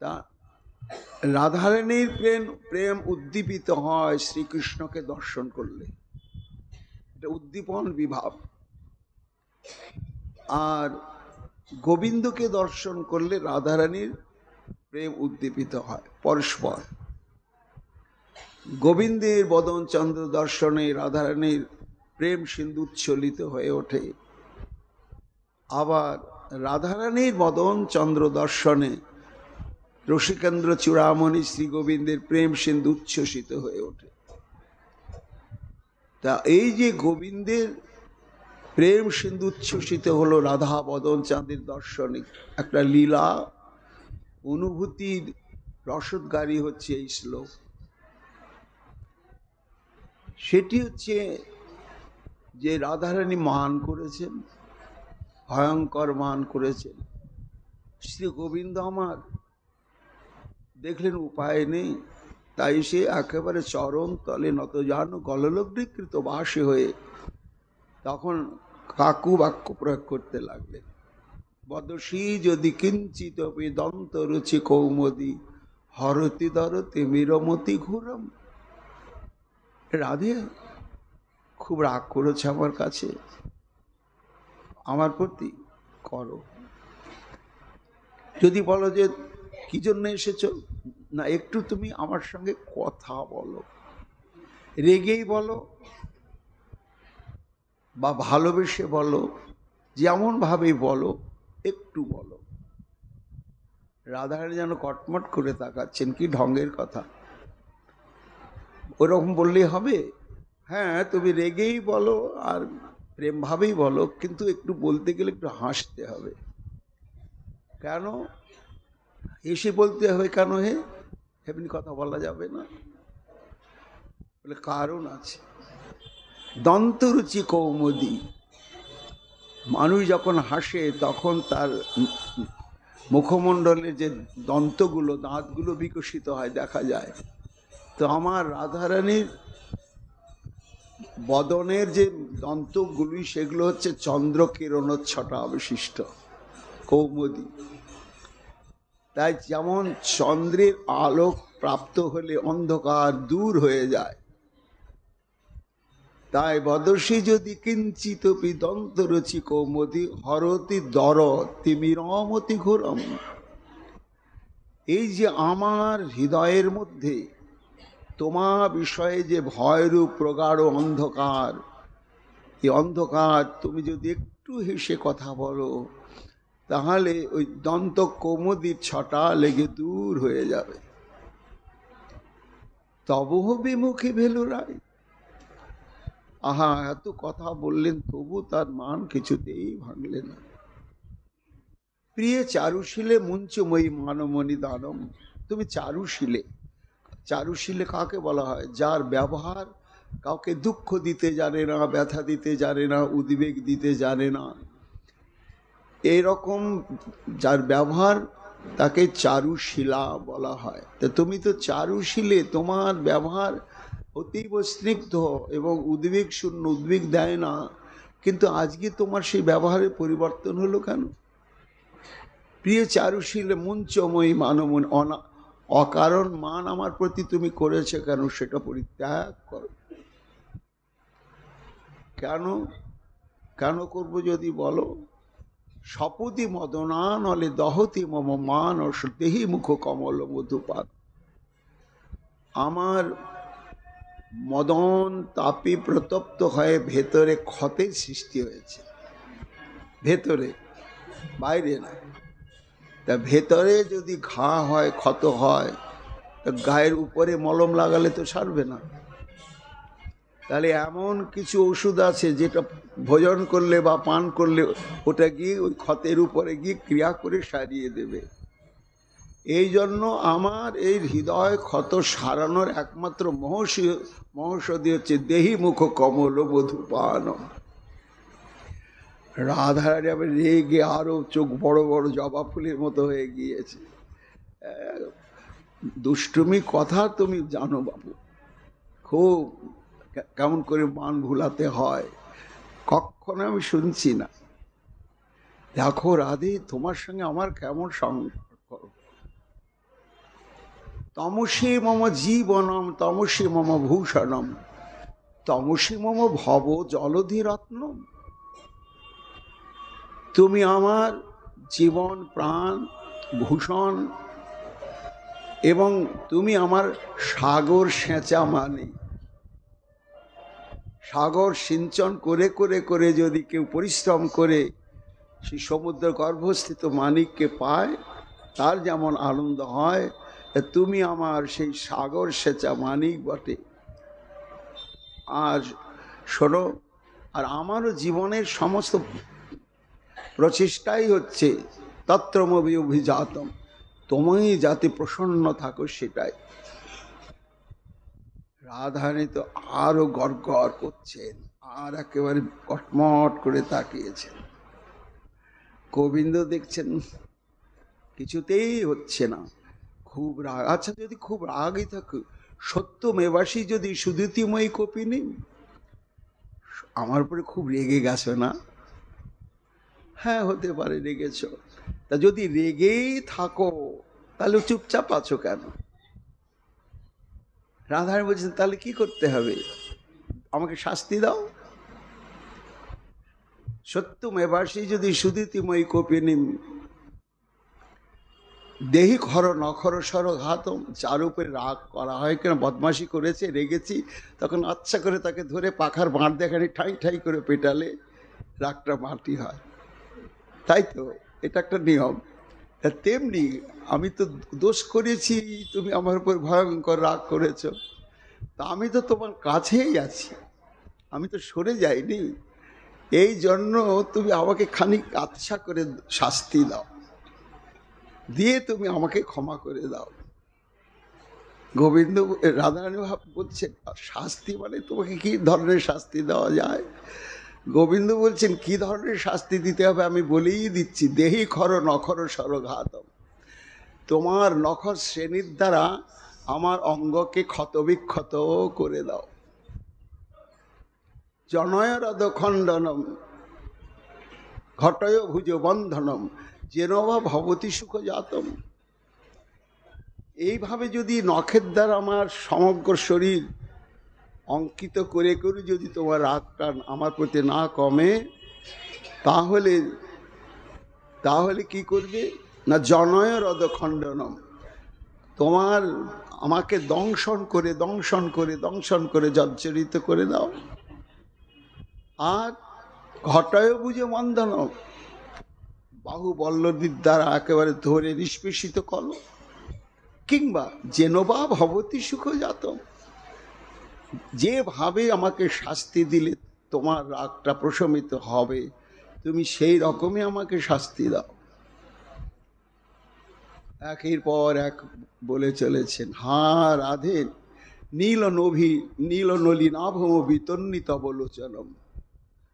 তা রাধারানীর প্রেম উদ্দীপিত হয় শ্রীকৃষ্ণকে দর্শন করলে, এটা উদ্দীপন বিভাব। আর গোবিন্দকে দর্শন করলে রাধারানীর প্রেম উদ্দীপিত হয় পরস্পর। গোবিন্দের বদন চন্দ্র দর্শনে রাধারানীর প্রেম সিন্ধু উচ্ছ্বলিত হয়ে ওঠে, আবার রাধারানীর বদন চন্দ্র দর্শনে রসিকেন্দ্র চূড়ামণি শ্রী গোবিন্দের প্রেম সিন্ধু উচ্ছ্বসিত হয়ে ওঠে। তা এই যে গোবিন্দের প্রেম সিন্ধু উচ্ছ্বসিত হলো রাধা বদন চাঁদের দর্শনে, একটা লীলা অনুভূতির রসদগারী হচ্ছে এই শ্লোক। সেটি হচ্ছে যে রাধারানী মান করেছেন, ভয়ঙ্কর মান করেছেন। শ্রী গোবিন্দ আমার দেখলেন উপায় নেই, তাই সে একেবারে চরণ তলে নতজানু গললগ্রীকৃত বাসী হয়ে তখন কাকু বাক্য প্রয়োগ করতে লাগলেন। বদসী যদি কিঞ্চিত দন্ত রুচি কৌমদি হরতি দরতি মিরমতি ঘুরম। রাধে খুব রাগ করেছে আমার কাছে, আমার প্রতি করো। যদি বলো যে কি জন্য এসেছো, না একটু তুমি আমার সঙ্গে কথা বলো, রেগেই বলো বা ভালোবেসে বলো, যেমন ভাবে বলো, একটু বলো। রাধারানী যেন কটমট করে তাকাচ্ছেন, কি ঢঙ্গের কথা, ওরকম বললেই হবে? হ্যাঁ, তুমি রেগেই বলো আর প্রেম ভাবেই বলো, কিন্তু একটু বলতে গেলে একটু হাসতে হবে। কেন এসে বলতে হবে? কেন হে এমনি কথা বলা যাবে না? বলে কারণ আছে। দন্তরুচি কৌমুদী, মানুষ যখন হাসে তখন তার মুখমণ্ডলের যে দন্তগুলো, দাঁতগুলো বিকশিত হয়, দেখা যায়। তো আমার রাধারানীর বদনের যে দন্তগুলি সেগুলো হচ্ছে চন্দ্র কিরণচ্ছটা অবশিষ্ট কৌমুদী। তাই যেমন চন্দ্রের আলোক প্রাপ্ত হলে অন্ধকার দূর হয়ে যায়, তাই বদসী যদি কিঞ্চিত দন্তরুচি কৌমুদী হরতি দর তিমিরমতি ঘোরম। এই যে আমার হৃদয়ের মধ্যে তোমার বিষয়ে যে ভয়রূপ প্রগাঢ় অন্ধকার, এই অন্ধকার তুমি যদি একটু হেসে কথা বলো, তাহলে ওই দন্ত কৌমুদীর ছটা লেগে দূর হয়ে যাবে। তবহ বিমুখী ভেলুরাই। আহা, এত কথা বললেন তবু তার মান কিছুতেই ভাঙলেন না। প্রিয় চারুশীলে মুঞ্চময়ী মানমণি দানম। তুমি চারুশীলে, চারুশীলে কাকে বলা হয়? যার ব্যবহার কাউকে দুঃখ দিতে জানে না, ব্যথা দিতে জানে না, উদ্বেগ দিতে জানে না, এইরকম যার ব্যবহার তাকে চারুশীলা বলা হয়। তো তুমি তো চারুশীলে, তোমার ব্যবহার অতীব স্নিগ্ধ এবং উদ্বেগ শূন্য, উদ্বেগ দেয় না, কিন্তু আজকে তোমার সেই ব্যবহারের পরিবর্তন হলো কেন? প্রিয় চারুশীলে মুঞ্চময়ী মানমন, অকারণ মান আমার প্রতি তুমি করেছে কেন, সেটা পরিত্যাগ করো। কেন কেন করবো যদি বলো? সপদি মদনা নলে দহতি মম মানস দেহি মুখ কমল মধুপাত। আমার মদন তাপে প্রতপ্ত হয়ে ভেতরে ক্ষতের সৃষ্টি হয়েছে, ভেতরে, বাইরে না। তা ভেতরে যদি ঘা হয়, ক্ষত হয়, গায়ের উপরে মলম লাগালে তো সারবে না। তাহলে এমন কিছু ওষুধ আছে যেটা ভোজন করলে বা পান করলে ওটা গিয়ে ওই ক্ষতের উপরে গিয়ে ক্রিয়া করে সারিয়ে দেবে। এই জন্য আমার এই হৃদয় ক্ষত সারানোর একমাত্র মহৌষধি হচ্ছে দেহি মুখ কমল মধুপান। রাধারানী আবার রেগে আরো চোখ বড় বড় জবা ফুলের মতো হয়ে গিয়েছে। দুষ্টুমি কথা তুমি জানো বাবু, খুব কেমন করে মান ভুলাতে হয়, কখনো আমি শুনছি না। দেখো রাধে, তোমার সঙ্গে আমার কেমন সম্পর্ক। তমসী মম জীবনম তমসী মম ভূষণম তমসী মম ভব জলধি রত্নম। তুমি আমার জীবন, প্রাণ, ভূষণ এবং তুমি আমার সাগর সেচা মানি। সাগর সিঞ্চন করে করে করে যদি কেউ পরিশ্রম করে সেই সমুদ্র গর্ভস্থিত মানিককে পায়, তার যেমন আনন্দ হয়, তুমি আমার সেই সাগর সেচা মানিক বটে। আর শোনো, আর আমারও জীবনের সমস্ত প্রচেষ্টাই হচ্ছে তত্রমবি অভিজাতম, তুমি যাতে প্রসন্ন থাকো সেটাই। রাধারানী তো আরো গড়গড় করছেন, আর একেবারে কটমট করে তাকিয়েছেন। গোবিন্দ দেখছেন কিছুতেই হচ্ছে না, খুব রাগ। আচ্ছা, যদি খুব রাগই থাকে, সত্য মেবাসী যদি সুদীতিময়ী কপিনী, আমার উপরে খুব রেগে গেছো না? হ্যাঁ, হতে পারে রেগেছ। তা যদি রেগেই থাকো তাহলে চুপচাপ আছো কেন? রাধারানী বলছেন তাহলে কি করতে হবে? আমাকে শাস্তি দাও। সত্য মেবাসী যদি সুদীতিময়ী কপিনী, দেহি খর নখর সর ঘাতম, যার উপরে রাগ করা হয়, কেন বদমাশি করেছে, রেগেছি, তখন আচ্ছা করে তাকে ধরে পাখার বাঁট দেখানি ঠাই ঠাই করে পেটালে রাগটা মাটি হয়, তাই তো? এটা একটা নিয়ম। তেমনি আমি তো দোষ করেছি, তুমি আমার উপর ভয়ঙ্কর রাগ করেছ, তা আমি তো তোমার কাছেই আছি, আমি তো সরে যাইনি। এই জন্য তুমি আমাকে খানিক আচ্ছা করে শাস্তি দাও, দিয়ে তুমি আমাকে ক্ষমা করে দাও। গোবিন্দ, রাধারানী বলছেন শাস্তি মানে তোমাকে কি ধরনের শাস্তি দেওয়া যায়? গোবিন্দ বলছেন কি ধরনের শাস্তি দিতে হবে আমি বলেই দিচ্ছি। দেহি খর নখর সরঘাতম, তোমার নখর শ্রেণীর দ্বারা আমার অঙ্গকে ক্ষতবিক্ষত করে দাও। জনয় রদ খণ্ডনম ঘটয় ভুজ বন্ধনম যেনবা ভবতী সুখ জাতম। এইভাবে যদি নখের দ্বারা আমার সমগ্র শরীর অঙ্কিত করে করে যদি তোমার রাগটা আমার প্রতি না কমে, তাহলে তাহলে কি করবে না? জনয় রদ খণ্ডনম, তোমার আমাকে দংশন করে দংশন করে দংশন করে জর্জরিত করে দাও। আর ঘটায় বুঝে বন্ধন, বাহুবল্লদীর দ্বারা একেবারে ধরে নিষ্পেষিত করো। কিংবা যেনবা ভবতী সুখ জাতম, যেভাবে আমাকে শাস্তি দিলে তোমার রাগটা প্রশমিত হবে, তুমি সেই রকমই আমাকে শাস্তি দাও। একের পর এক বলে চলেছেন, হা রাধে নীল নলিনাভম বিতন্নিত বলোচনম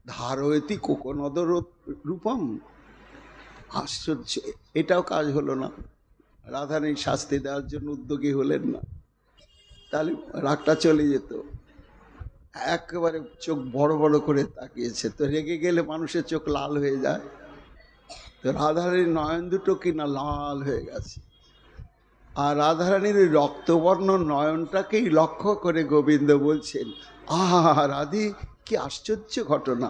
ধারয়তি কোকনদর রূপম। আশ্চর্য, এটাও কাজ হলো না। রাধারানী শাস্তি দেওয়ার জন্য উদ্যোগী হলেন না, তাহলে রাগটা চলে যেত। একেবারে চোখ বড় বড় করে তাকিয়েছে। তো রেগে গেলে মানুষের চোখ লাল হয়ে যায়, তো রাধারানীর নয়ন দুটো কিনা লাল হয়ে গেছে। আর রাধারানীর ওই রক্তবর্ণ নয়নটাকেই লক্ষ্য করে গোবিন্দ বলছেন, আহা রাধি, কি আশ্চর্য ঘটনা।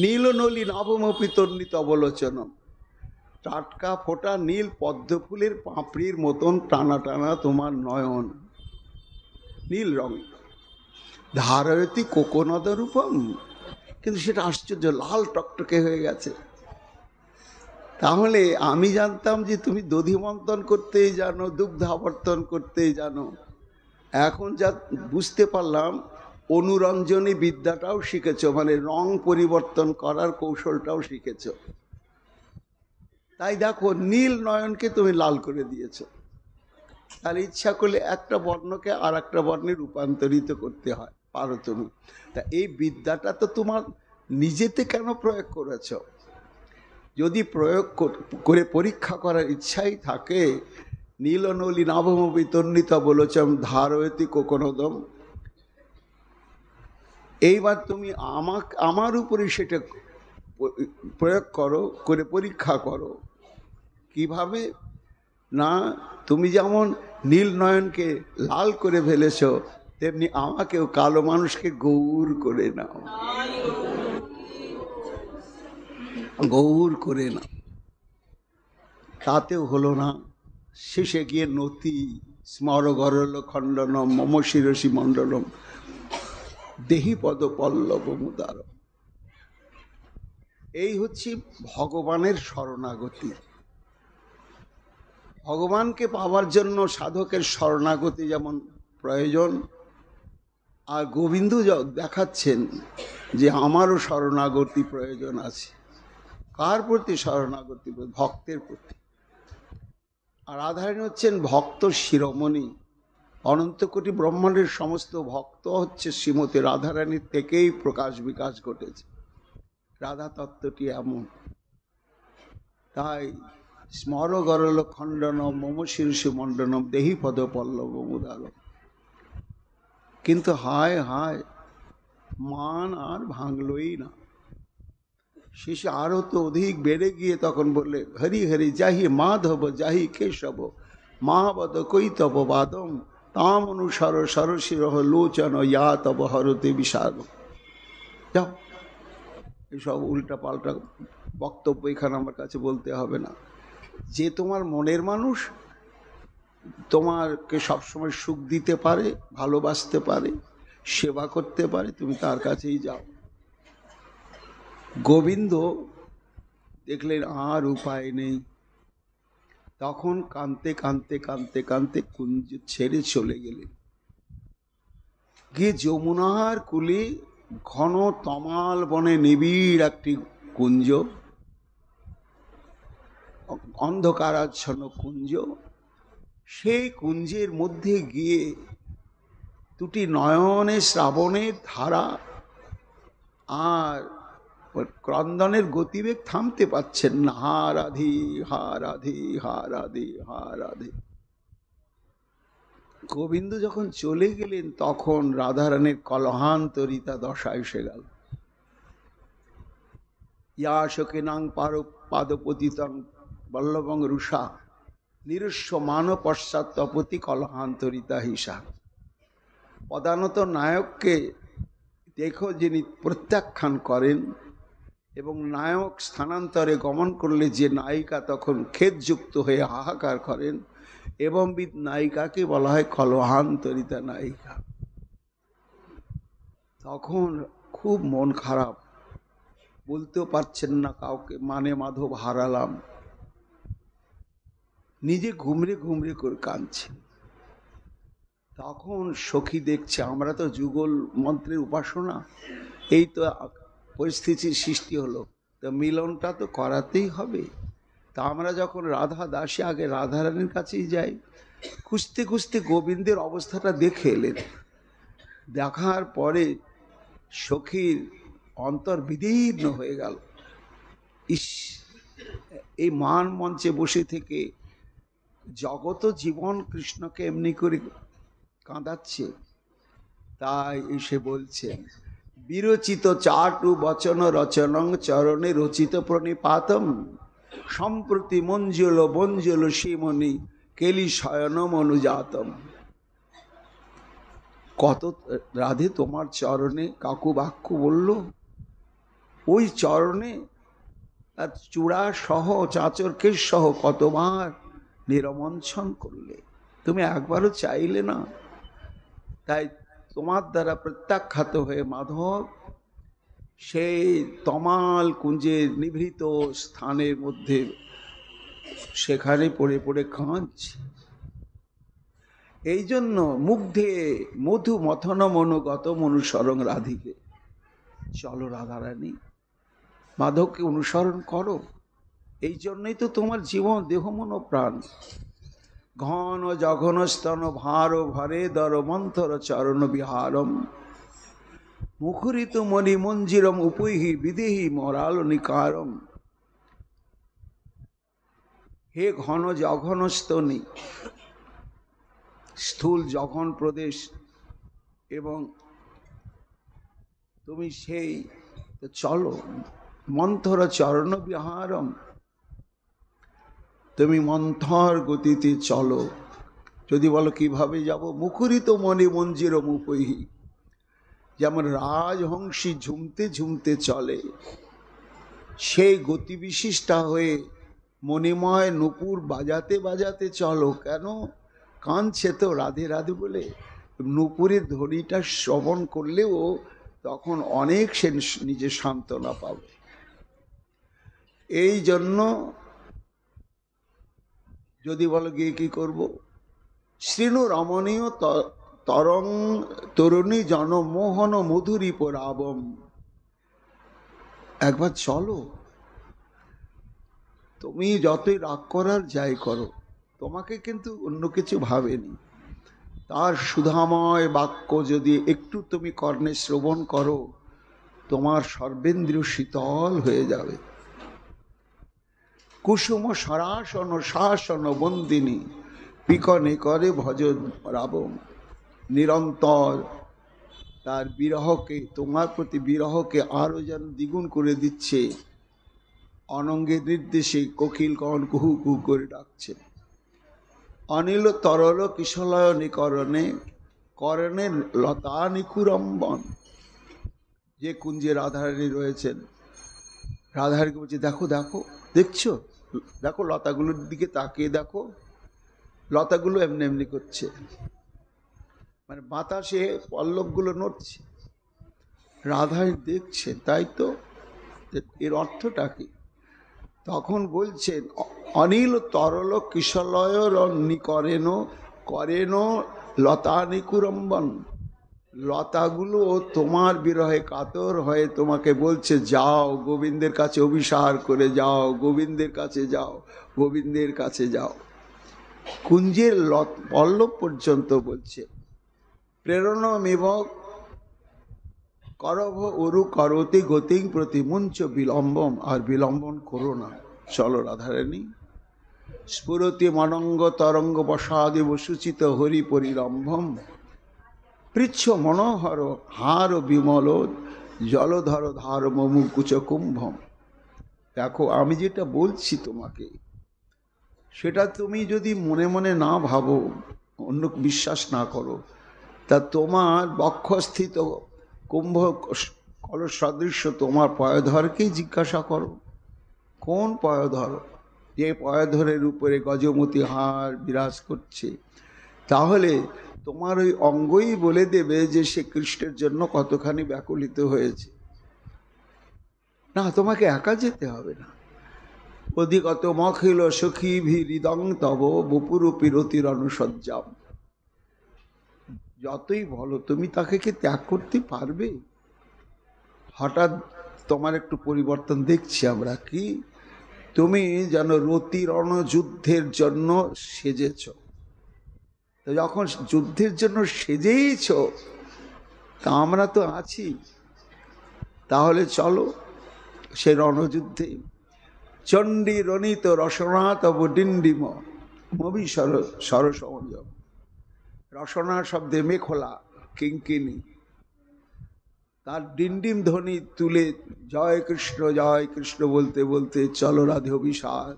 নীল নলী নবমপি তন্নিত অবলোচনম, টাটকা ফোটা নীল পদ্ম ফুলের পাপড়ির মতন টানা টানা তোমার নয়ন, নীল রং। ধারয়তি কোকনদ রূপম, কিন্তু সেটা আশ্চর্য, লাল টকটকে হয়ে গেছে। তাহলে আমি জানতাম যে তুমি দধিমন্থন করতেই জানো, দুগ্ধ আবর্তন করতেই জানো। এখন যা বুঝতে পারলাম, অনুরঞ্জনী বিদ্যাটাও শিখেছ, মানে রং পরিবর্তন করার কৌশলটাও শিখেছ। তাই দেখো, নীল নয়নকে তুমি লাল করে দিয়েছ। তাহলে ইচ্ছা করলে একটা বর্ণকে আর একটা বর্ণে রূপান্তরিত করতে হয়, পারো তুমি। তা এই বিদ্যাটা তো তোমার নিজেতে কেন প্রয়োগ করেছ? যদি প্রয়োগ করে পরীক্ষা করার ইচ্ছাই থাকে, নীল নলী নাভম বিতন্নিত বলোচম ধারয়তি কোকনদম, এইবার তুমি আমার উপরে সেটা প্রয়োগ করো, করে পরীক্ষা করো। কিভাবে না, তুমি যেমন নীল নয়নকে লাল করে ফেলেছ, তেমনি আমাকেও কালো মানুষকে গৌর করে নাও, গৌর করে নাও। তাতেও হলো না, শেষে গিয়ে নতি স্মর গরল খণ্ডনম মম শিরসি মণ্ডলম দেহি পদ পল্লব মুদার। এই হচ্ছে ভগবানের শরণাগতি। ভগবানকে পাওয়ার জন্য সাধকের শরণাগতি যেমন প্রয়োজন, আর গোবিন্দ দেখাচ্ছেন যে আমারও শরণাগতি প্রয়োজন আছে। কার প্রতি শরণাগতি? ভক্তের প্রতি। আর রাধারানী হচ্ছেন ভক্ত শিরোমণি। অনন্ত কোটি ব্রহ্মাণ্ডের সমস্ত ভক্ত হচ্ছে শ্রীমতী রাধারানীর থেকেই প্রকাশ বিকাশ ঘটেছে। রাধা তত্ত্বটি এমন। তাই স্মর গরল খণ্ডনম মম শিরসি মণ্ডনম দেহি পদ পল্লব মুদারম। কিন্তু হায় হায়, মান আর ভাঙলই না। শেষে আরো তো অধিক বেড়ে গিয়ে তখন বললে হরি হরি যাহি মাধব যাহি কেশব মহাবদ কৈতব বাদম তাম অনুসর সরসির লোচন ইয়া তব হরতে বিষাদ। যাও, এসব উল্টা পাল্টা বক্তব্য এখানে আমার কাছে বলতে হবে না। যে তোমার মনের মানুষ, তোমাকে সবসময় সুখ দিতে পারে, ভালোবাসতে পারে, সেবা করতে পারে, তুমি তার কাছেই যাও। গোবিন্দ দেখলেন আর উপায় নেই, তখন কাঁদতে কাঁদতে কাঁদতে কাঁদতে কুঞ্জ ছেড়ে চলে গেলেন। গিয়ে যমুনার কূলে ঘন তমাল বনে নিবিড় একটি কুঞ্জ, অন্ধকারাচ্ছন্ন কুঞ্জ। সেই কুঞ্জের মধ্যে গিয়ে দুটি নয়নে শ্রাবণের ধারা আর ক্রন্দনের গতিবেগ থামতে পাচ্ছেন না। হা রাধি হা রাধি হা রাধি হা রাধি। গোবিন্দ যখন চলে গেলেন তখন রাধারানীর কলহান্তরিতা দশা এসে গেল। ইয়া শোকেনাং পাদপতিতং বল্লভং রুষা নিরস্ব মান পশ্চাৎপতি কলহান্তরিতা হিসা। প্রধানত নায়ককে দেখো যিনি প্রত্যাখ্যান করেন, এবং নায়ক স্থানান্তরে গমন করলে যে নায়িকা তখন খেদযুক্ত হয়ে হাহাকার করেন, এবং বিদ নায়িকাকে বলা হয় কলহান্তরিতা নায়িকা। তখন খুব মন খারাপ, বলতেও পারছেন না কাউকে, মানে মাধব হারালাম। নিজে ঘুমরে ঘুমরে করে কাঁদছে। তখন সখী দেখছে আমরা তো যুগল মন্ত্রের উপাসনা, এই তো পরিস্থিতির সৃষ্টি হলো, তো মিলনটা তো করাতেই হবে। তা আমরা যখন রাধা দাসী আগে রাধারানীর কাছেই যাই। খুঁজতে খুঁজতে গোবিন্দের অবস্থাটা দেখে এলেন। দেখার পরে সখীর অন্তর বিদীর্ণ হয়ে গেল। ইস, এই মান মঞ্চে বসে থেকে জগত জীবন কৃষ্ণকে এমনি করে কাঁদাচ্ছে। তাই এসে বলছেন বিরচিত চাটু বচন রচনং চরণে রচিত প্রণিপাতম সম্প্রতি মঞ্জুল বঞ্জুল শিমনি কেলি শয়ন মনুজাতম। কত রাধে তোমার চরণে কাকু বাক্য বলল, ওই চরণে তার চূড়া সহ চাঁচর কেশ সহ কতবার নিরমঞ্চন করলে, তুমি একবারও চাইলে না। তাই তোমার দ্বারা প্রত্যাখ্যাত হয়ে মাধব সেই তমাল কুঞ্জের নিভৃত স্থানের মধ্যে সেখানে পড়ে পড়ে কাঁদছে। এই জন্য মুগ্ধে মধু মথন মনোগত মনুসরং রাধিকে। চলো রাধারানী, মাধবকে অনুসরণ করো। এই জন্যই তো তোমার জীবন, দেহ মন প্রাণ। ঘন জঘন স্তন ভার ভরে দর মন্থর চরণ বিহারম মুখরিত মণি মঞ্জিরম উপহি বিদেহি মরাল নিকারম। হে ঘন জঘন স্তনী, স্থূল জঘন প্রদেশ, এবং তুমি সেই চলো মন্থর চরণ বিহারম, তুমি মন্থর গতিতে চলো। যদি বলো কিভাবে যাব, মুখরিত মণি মঞ্জিরম উপহি, যেমন রাজহংসী ঝুমতে ঝুমতে চলে, সেই গতিবিশিষ্টা হয়ে মণিময় নূপুর বাজাতে বাজাতে চলো। কেন? কাঁদছে তো রাধে রাধে বলে। নূপুরের ধ্বনিটা শ্রবণ করলেও তখন অনেক সে নিজে সান্ত্বনা পাবে। এই জন্য যদি বলো গিয়ে কি করব, শ্রীণু রমণীয় তরং তরুণী জনমোহন মধুরী পরাবম। একবার চলো, তুমি যতই রাগ করার যাই করো, তোমাকে কিন্তু অন্য কিছু ভাবেনি। তার সুধাময় বাক্য যদি একটু তুমি কর্ণে শ্রবণ করো, তোমার সর্বেন্দ্রিয় শীতল হয়ে যাবে। কুসুম সরাসন শাসন বন্দিনী পিকনে করে ভজন রাবম। নিরন্তর তার বিরহকে, তোমার প্রতি বিরহকে আরো যেন দ্বিগুণ করে দিচ্ছে। অনঙ্গের নির্দেশে কোকিলগণ কুহু কুহু করে ডাকছে। অনিল তরল কিশলয় নিকরণে করণে লতা নিকুরম্বন। যে কুঞ্জে রাধারানী রয়েছেন, রাধারানীকে বলছে দেখো দেখো, দেখছো, দেখো লতাগুলোর দিকে তাকিয়ে দেখো, লতাগুলো এমনি এমনি করছে, মানে বাতাসে পল্লবগুলো নড়ছে। রাধারানী দেখছে, তাই তো, এর অর্থটা কি? তখন বলছেন অনিল তরল কিশলয় নিকরেণ করেণ লতা নিকুরম্বন। লতাগুলো তোমার বিরহে কাতর হয়ে তোমাকে বলছে যাও গোবিন্দের কাছে অভিসার করে যাও, গোবিন্দের কাছে যাও, গোবিন্দের কাছে যাও। কুঞ্জের পল্লব পর্যন্ত বলছে প্রেরণমেব করভ উরু করতি গতিং প্রতি মুঞ্চ বিলম্বম। আর বিলম্বন করো না, চলো রাধারানী। স্ফুরতি মনঙ্গ তরঙ্গ বসাদি বসুচিত হরি পরিরম্ভম। পৃচ্ছ মনোহর হার বিমল জলধর ধার মুকুচ কুম্ভম। দেখো আমি যেটা বলছি তোমাকে, সেটা তুমি যদি মনে মনে না ভাবো, অন্য বিশ্বাস না করো, তা তোমার বক্ষস্থিত কুম্ভ কলস সদৃশ্য তোমার পয়ধরকেই জিজ্ঞাসা করো। কোন পয়ধর? যে পয়ধরের উপরে গজমতি হার বিরাজ করছে। তাহলে তোমার ওই অঙ্গই বলে দেবে যে সে কৃষ্ণের জন্য কতখানি ব্যাকুলিত হয়েছে। না, তোমাকে একা যেতে হবে না। অধিকত মখিল সখী হৃদং তব বপুরূপী রতির অনুসজ্জাম। যতই বলো, তুমি তাকে কি ত্যাগ করতে পারবে? হঠাৎ তোমার একটু পরিবর্তন দেখছি আমরা। কি? তুমি যেন রতির রণযুদ্ধের জন্য সেজেছ। তো যখন যুদ্ধের জন্য সেজেইছ, তা আমরা তো আছি, তাহলে চলো সে রণযুদ্ধে। চণ্ডী রণিত রসনা তব ডিন্ডিম মবি সরসঞ্জম। রসনা শব্দে মেখলা কিঙ্কিনী, তার ডিন্ডিম ধ্বনি তুলে জয় কৃষ্ণ বলতে বলতে চলো রাধে অভিসার।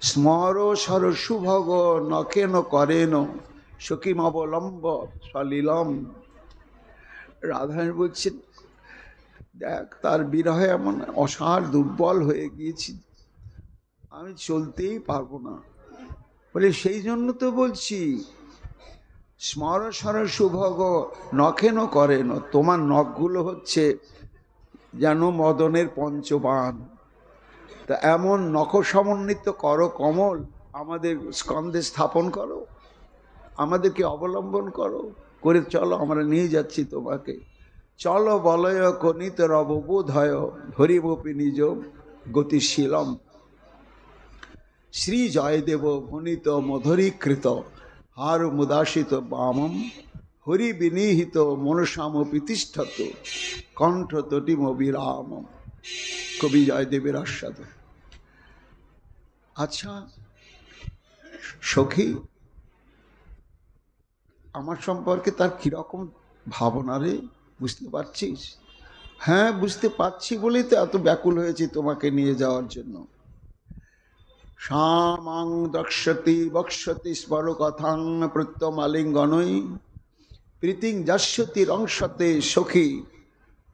স্মর সর সুভগ নখেন করেন সকিম অবলম্ব সলিলম। রাধারানী বলছেন দেখ, তার বিরহে এমন অসার দুর্বল হয়ে গিয়েছি, আমি চলতেই পারবো না। বলে সেই জন্য তো বলছি স্মর সর সুভগ নখেন করেন। তোমার নখগুলো হচ্ছে যেন মদনের পঞ্চবান। তা এমন নখ সমন্বিত করো কমল আমাদের স্কন্ধে স্থাপন করো, আমাদেরকে অবলম্বন করো, করে চলো, আমরা নিয়ে যাচ্ছি তোমাকে। চলো বলয় কনিত রববোধয় হরিবপি নিজ গতিশীলম। শ্রী জয়দেব ভনিত মধুরীকৃত হার মুদাসিত বামম হরি বিনিহিত মনসাম প্রতিষ্ঠত কণ্ঠ তটিম বিরামম। কবি জয়দেবের আস্বাদ। আচ্ছা সখী, আমার সম্পর্কে তার কিরকম ভাবনা রে, বুঝতে পারছিস? হ্যাঁ বুঝতে পারছি বলেই তো এত ব্যাকুল হয়েছি তোমাকে নিয়ে যাওয়ার জন্য। শ্যামাং দ্রক্ষতি বক্ষতি স্মর কথাং প্রত্যমালিঙ্গনই প্রীতিং যাস্যতি রংসতে সখী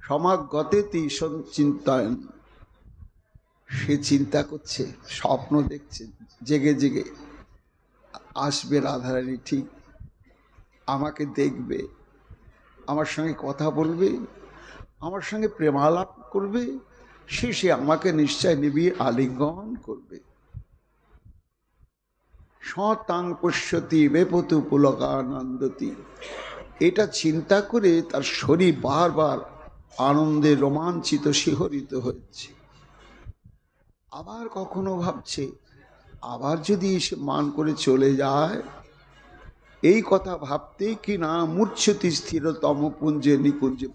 সমাগতেতি চিন্তায়ন। সে চিন্তা করছে, স্বপ্ন দেখছে, জেগে জেগে আসবে রাধারানী, ঠিক আমাকে দেখবে, আমার সঙ্গে কথা বলবে, আমার সঙ্গে প্রেমালাপ করবে, সে আমাকে নিশ্চয় নিবিড় আলিঙ্গন করবে। শতাং পশ্যতি বেপতু পুলকানন্দতি, এটা চিন্তা করে তার শরীর বারবার আনন্দে রোমাঞ্চিত শিহরিত হচ্ছে। আবার কখনো ভাবছে আবার যদি এসে মান করে চলে যায়, এই কথা ভাবতেই কি না মূর্ছতি স্থিরতম পুঞ্জে নিকুঞ্জে,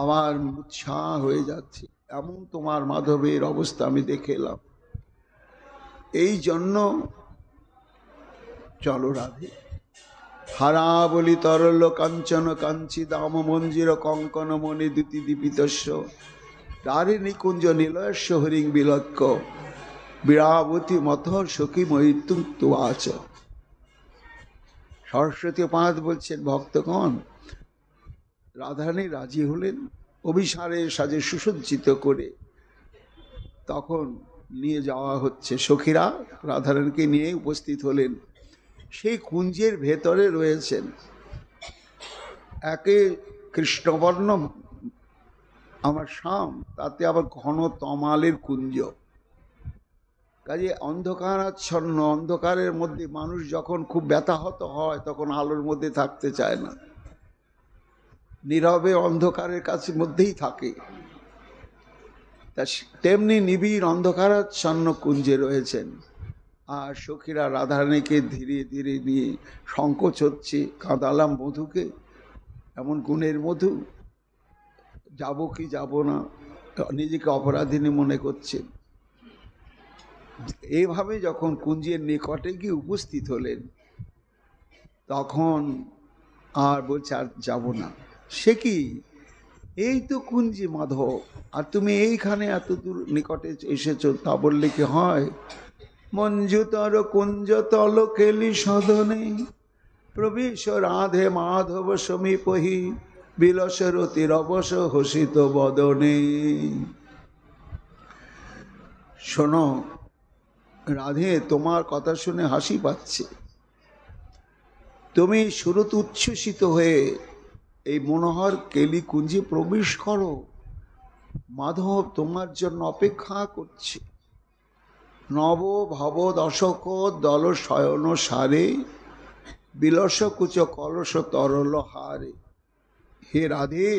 আবার মূর্ছা হয়ে যাচ্ছে। এমন তোমার মাধবের অবস্থা আমি দেখে এলাম। এই জন্য চলো রাধে, হারা বলি তরল কাঞ্চন কাঞ্চি দাম মঞ্জির কঙ্কন মণি দ্যুতি দীপিতস্য তারে নিকুঞ্জ নিলয়স্য হরিং বিলক্ষ বিরাবতী মথ সখী মহিতুম তু আচ। সরস্বতী পাঁচ বলছেন, ভক্তগণ, রাধারানী রাজি হলেন, অভিসারে সাজে সুসজ্জিত করে তখন নিয়ে যাওয়া হচ্ছে। সখীরা রাধারানীকে নিয়ে উপস্থিত হলেন। সেই কুঞ্জের ভেতরে রয়েছেন, একে কৃষ্ণবর্ণ আমার শাম, তাতে আবার ঘন তমালের কুঞ্জ। কাজে অন্ধকারাচ্ছন্ন, অন্ধকারের মধ্যে মানুষ যখন খুব ব্যথাহত হয় তখন আলোর মধ্যে থাকতে চায় না, নীরবে অন্ধকারের কাছে মধ্যেই থাকে। তা তেমনি নিবিড় অন্ধকারাচ্ছন্ন কুঞ্জে রয়েছেন। আর সখীরা রাধারানীকে ধীরে ধীরে নিয়ে সংকোচ হচ্ছে, কাঁদালাম মধুকে, এমন গুণের মধু, যাব কি যাব না, নিজেকে অপরাধিনী মনে করছেন। এইভাবে যখন কুঞ্জের নিকটে গিয়ে উপস্থিত হলেন, তখন আর বলছে আর যাব না। সে কি, এই তো কুঞ্জে মাধব, আর তুমি এইখানে এত দূর নিকটে এসেছো, তা বললে কি হয়? মঞ্জুতর কুঞ্জ তল কেলি সদনে প্রবেশ রাধে মাধব সমীপহি বিলস রতির অবস হসিত বদনে। শোনো রাধে, তোমার কথা শুনে হাসি পাচ্ছে। তুমি সুরত উচ্ছ্বসিত হয়ে এই মনোহর কেলি কুঞ্জে প্রবেশ করো, মাধব তোমার জন্য অপেক্ষা করছে। নব ভব দশক দল শয়ন সারে বিলস কুচ কলস তরল হারে। হে রাধে,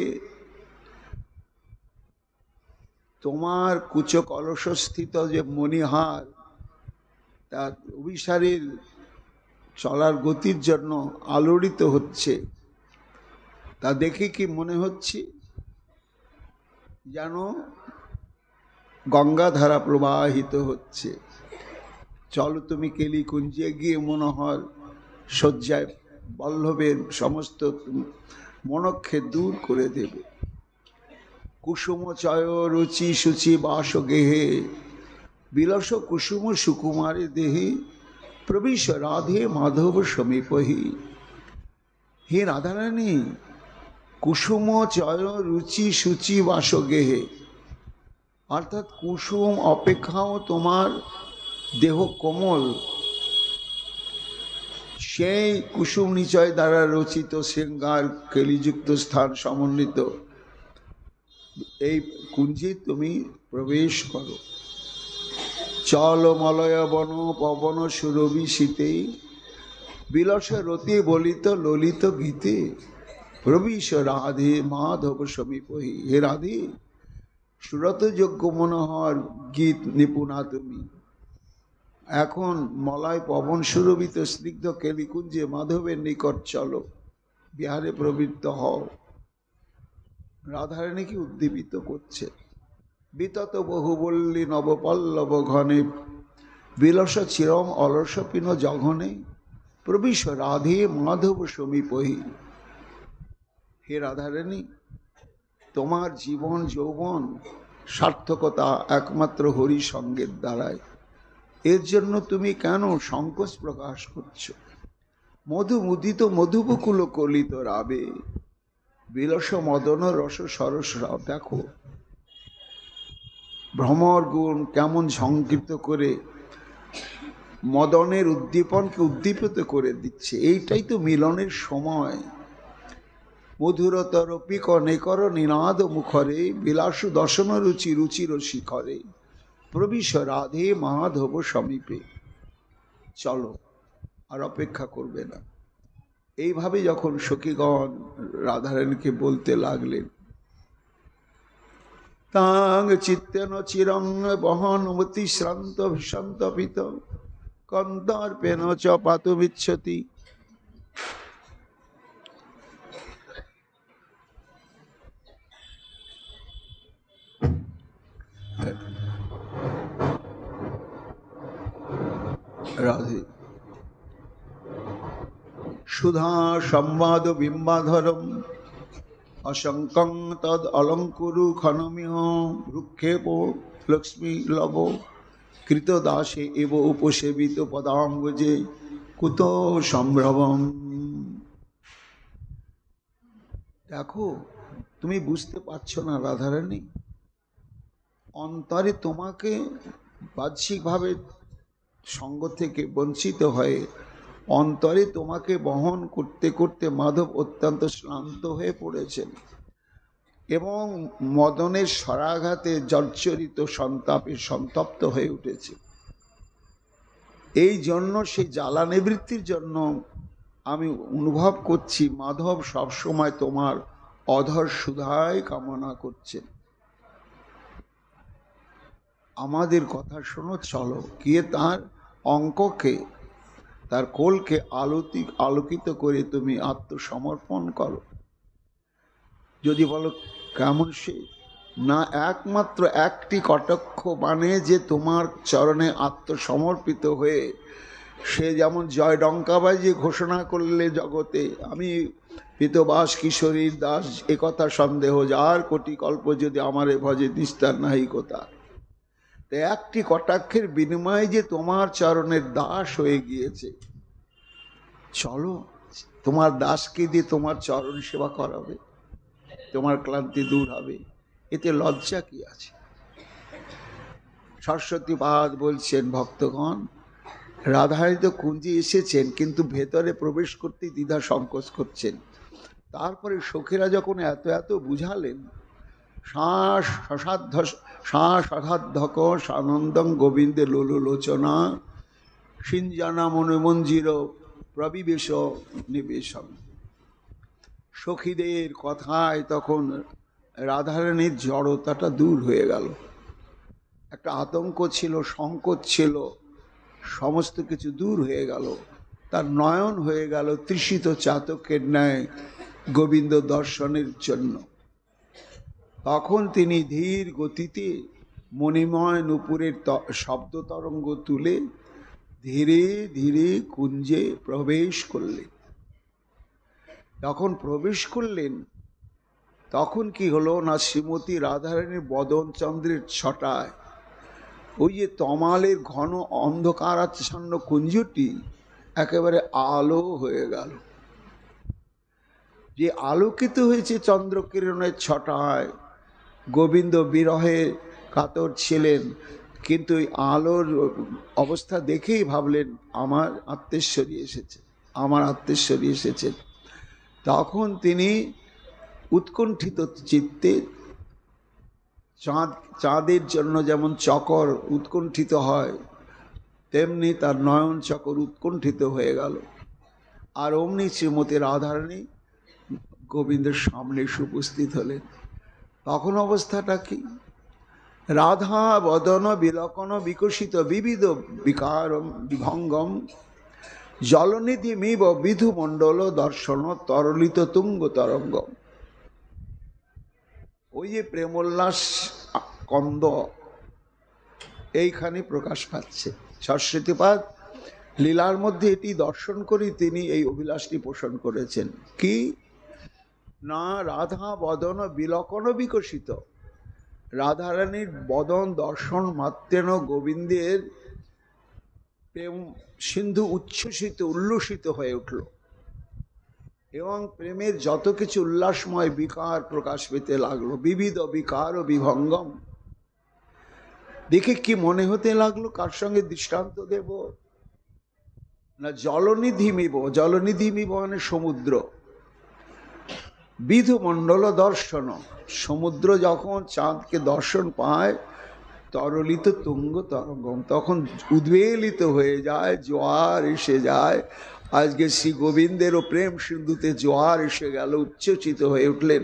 তোমার কুচ কলস স্থিত যে মণিহার, তার অভিসারের চলার গতির জন্য আলোড়িত হচ্ছে। তা দেখে কি মনে হচ্ছে যেন গঙ্গাধারা প্রবাহিত হচ্ছে। চলো তুমি কেলি কুঞ্জে গিয়ে মনোহর শয্যায় বল্লভের সমস্ত মনক্ষে দূর করে দেবে। কুসুম চয় রুচি সুচি বাস গেহে বিলস কুসুম সুকুমারে দেহে প্রবেশ রাধে মাধব সমীপহি। হে রাধারানী, কুসুম চয় রুচি সুচি বাস গেহে, অর্থাৎ কুসুম অপেক্ষাও তোমার দেহ কোমল, সেই কুসুম নিচয় দ্বারা রচিত শৃঙ্গার কেলিযুক্ত স্থান সমন্বিত এই কুঞ্জে তুমি প্রবেশ করো। চল মলয় বন পবন সুরভি শীতে বিলস রতি বলিত ললিত গীতে প্রবিশ রাধে মাধব সমীপহি। হে রাধে, সুরত যোগ্য মনোহর গীত নিপুণা তুমি, এখন মলয় পবন সুরভিত স্নিগ্ধ কেলিকুঞ্জে মাধবের নিকট চলো, বিহারে প্রবৃত্ত হও। রাধারানীকে উদ্দীপিত করছে। বিতত বহুবল্লী নবপল্লব ঘনে বিলস চিরম অলস পিন জঘনে প্রবিশ রাধে মাধব সমীপহি। হে রাধারানী, তোমার জীবন যৌবন সার্থকতা একমাত্র হরি সঙ্গের দ্বারায়। এর জন্য তুমি কেন সংকোচ প্রকাশ করছো? মধু মুদিত মধুবকুল কলিত রাবে বিলস মদন রস সরস রাব। দেখো ভ্রমর গুণ কেমন ঝঙ্কৃত করে মদনের উদ্দীপনকে উদ্দীপিত করে দিচ্ছে। এইটাই তো মিলনের সময়। মধুরতর পিকনে কর নিনাদ মুখরে বিলাসু দর্শন রুচি রুচির শিখরে প্রবিশ রাধে মাধব সমীপে। চলো, আর অপেক্ষা করবে না। এইভাবে যখন সখীগণ রাধারানীকে বলতে লাগলেন, তাং চিত্তেন চিরং বহন মতি শ্রান্ত ভীষন্তপিত কন্দর্পেন চ পাতুমিচ্ছতি। রাধে সুধা সংবাদ বিম্বাধরম অশঙ্কং তদ অলঙ্কুরু খনমিহ ভ্রুক্ষেপ লক্ষ্মী লব কৃত দাসে এব উপসেবিত পদাম্বুজে কুত সম্ভ্রমম। দেখো, তুমি বুঝতে পারছো না রাধারানী, অন্তরে তোমাকে বাহ্যিকভাবে সঙ্গ থেকে বঞ্চিত হয়ে অন্তরে তোমাকে বহন করতে করতে মাধব অত্যন্ত শ্রান্ত হয়ে পড়েছেন এবং মদনের স্বরাঘাতে জর্জরিত সন্তাপে সন্তপ্ত হয়ে উঠেছে। এই জন্য সেই জ্বালা নিবৃত্তির জন্য আমি অনুভব করছি মাধব সবসময় তোমার অধর সুধায় কামনা করছেন। আমাদের কথা শোনো, চলো গিয়ে তার অঙ্ককে, তার কোলকে আলোকিত করে তুমি আত্মসমর্পণ করো। যদি বলো কেমন সে, না একমাত্র একটি কটাক্ষ মানে যে তোমার চরণে আত্মসমর্পিত হয়ে সে যেমন জয় ডঙ্কা বাজিয়ে ঘোষণা করলে জগতে, আমি পিতবাস কিশোরীর দাস, একথা সন্দেহ যার কোটি কল্প যদি আমারে ভজে নিস্তার নাহি কোথা। একটি কটাক্ষের বিনিময়ে যে তোমার চরণের দাস হয়ে গিয়েছে, চলো তোমার দাসকে দিয়ে তোমার চরণ সেবা করাবে, তোমার ক্লান্তি দূর হবে, এতে লজ্জা কি আছে? সরস্বতীপাদ বলছেন, ভক্তগণ রাধারানী তো কুঞ্জে এসেছেন কিন্তু ভেতরে প্রবেশ করতে দ্বিধা সংকোচ করছেন। তারপরে সখীরা যখন এত এত বুঝালেন, সাসাধ্যক সানন্দং গোবিন্দে লোলোচনা সিঞ্জানা মনোমঞ্জির প্রবিবেশ নিবেশন। সখীদের কথায় তখন রাধারানীর জড়তাটা দূর হয়ে গেল। একটা আতঙ্ক ছিল, সংকোচ ছিল, সমস্ত কিছু দূর হয়ে গেল। তার নয়ন হয়ে গেল তৃষিত চাতকের ন্যায় গোবিন্দ দর্শনের জন্য। তখন তিনি ধীর গতিতে মণিময় নূপুরের শব্দ তরঙ্গ তুলে ধীরে ধীরে কুঞ্জে প্রবেশ করলেন। যখন প্রবেশ করলেন তখন কি হলো না, শ্রীমতী রাধারানীর বদন চন্দ্রের ছটায় ওই যে তমালের ঘন অন্ধকারাচ্ছন্ন কুঞ্জটি একেবারে আলো হয়ে গেল। যে আলোকিত হয়েছে চন্দ্রকিরণের ছটায়, গোবিন্দ বিরহে কাতর ছিলেন, কিন্তু ওই আলোর অবস্থা দেখেই ভাবলেন আমার আত্মেশ্বরী এসেছে, আমার আত্মেশ্বরী এসেছেন। তখন তিনি উৎকণ্ঠিত চিত্তে, চাঁদের জন্য যেমন চকর উৎকণ্ঠিত হয় তেমনি তার নয়ন চকর উৎকণ্ঠিত হয়ে গেল। আর অমনি শ্রীমতী রাধারানী গোবিন্দের সামনে এসে উপস্থিত হলেন। তখন অবস্থাটা কি? রাধা বদন বিলকন বিকশিত বিবিধ বিকারম বিভঙ্গম জলনিধি মিব বিধুমণ্ডল দর্শন তরলিত তুঙ্গ তরঙ্গম। ওই যে প্রেমোল্লাস কন্দ এইখানে প্রকাশ পাচ্ছে। সরস্বতীপাদ লীলার মধ্যে এটি দর্শন করে তিনি এই অভিলাষটি পোষণ করেছেন। কি না, রাধা বদন বিলকন বিকশিত, রাধারানীর বদন দর্শন মাত্রেন গোবিন্দের প্রেম সিন্ধু উচ্ছ্বসিত উল্লসিত হয়ে উঠল এবং প্রেমের যত কিছু উল্লাসময় বিকার প্রকাশ পেতে লাগলো। বিবিধ বিকার ও বিভঙ্গম, দেখে কি মনে হতে লাগলো? কার সঙ্গে দৃষ্টান্ত দেব না? জলনিধি মিব। জলনিধি মিব মানে সমুদ্র। বিধু মণ্ডল দর্শন, সমুদ্র যখন চাঁদকে দর্শন পায়, তরলিত তুঙ্গ তরঙ্গম, তখন উদ্বেলিত হয়ে যায়, জোয়ার এসে যায়। আজকে শ্রী গোবিন্দেরও প্রেম সিন্ধুতে জোয়ার এসে গেল, উচ্ছ্বসিত হয়ে উঠলেন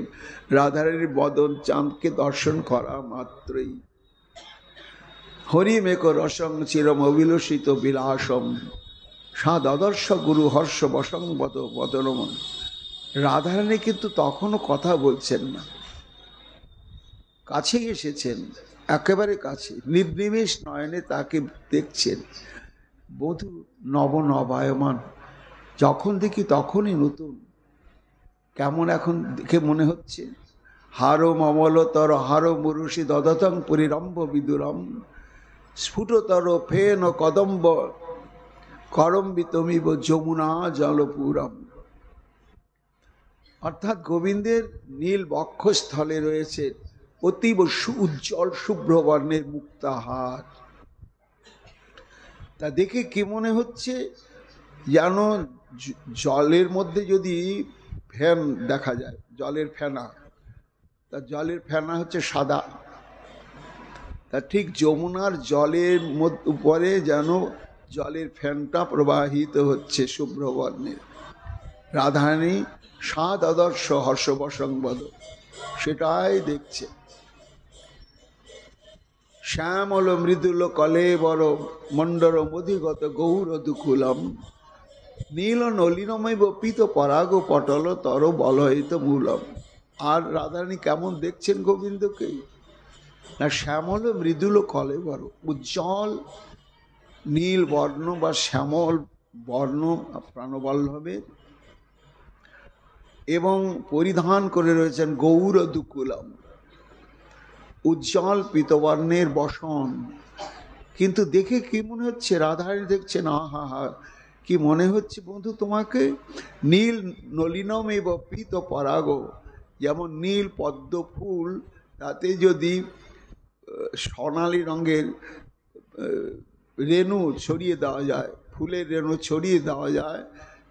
রাধারানীর বদন চাঁদকে দর্শন করা মাত্রই। হরিমেক রসং চিরম অভিলষিত বিলাসম, সাদ আদর্শ গুরু হর্ষ বসংবদ বদনমন। রাধারানী কিন্তু তখনও কথা বলছেন না, কাছে এসেছেন, একেবারে কাছে, নির্নিমেষ নয়নে তাকে দেখছেন। বধূ নবনবায়মান, যখন দেখি তখনই নতুন। কেমন এখন দেখে মনে হচ্ছে? হারো মমলতর হারো মুরুষি দদতং পরিরম্ভ বিদুরম, স্ফুটতর ফেন কদম্ব করম্বিতমিব যমুনা জলপুরম। অর্থাৎ গোবিন্দের নীল বক্ষস্থলে রয়েছে অতীব উজ্জ্বল শুভ্র বর্ণের মুক্তাহার। তা দেখে কি মনে হচ্ছে? যেন জলের মধ্যে যদি ফ্যান দেখা যায়, জলের ফেনা, তা জলের ফেনা হচ্ছে সাদা, তা ঠিক যমুনার জলের উপরে যেন জলের ফ্যানটা প্রবাহিত হচ্ছে শুভ্র বর্ণের। রাধারানী সাদ আদর্শ হর্ষবসংবদ, সেটাই দেখছে। শ্যামল মৃদুল কলেবর মণ্ডল মধিগত গৌর দুকুলম, নীল নলিনময় বপিত পরাগ পটল তর বলহিত মূলম। আর রাধারানী কেমন দেখছেন গোবিন্দকে? না, শ্যামল মৃদুল কলেবর, উজ্জ্বল নীল বর্ণ বা শ্যামল বর্ণ প্রাণবল্লভের, এবং পরিধান করে রয়েছেন গৌর দুকুলম, উজ্জ্বল পীতবর্ণের বসন। কিন্তু দেখে কি মনে হচ্ছে? রাধারানী দেখছেন, আহা হা, কি মনে হচ্ছে বন্ধু তোমাকে? নীল নলিনম এবং পীত পরাগ, যেমন নীল পদ্ম ফুল, তাতে যদি সোনালি রঙের রেণু ছড়িয়ে দেওয়া যায়, ফুলের রেণু ছড়িয়ে দেওয়া যায়,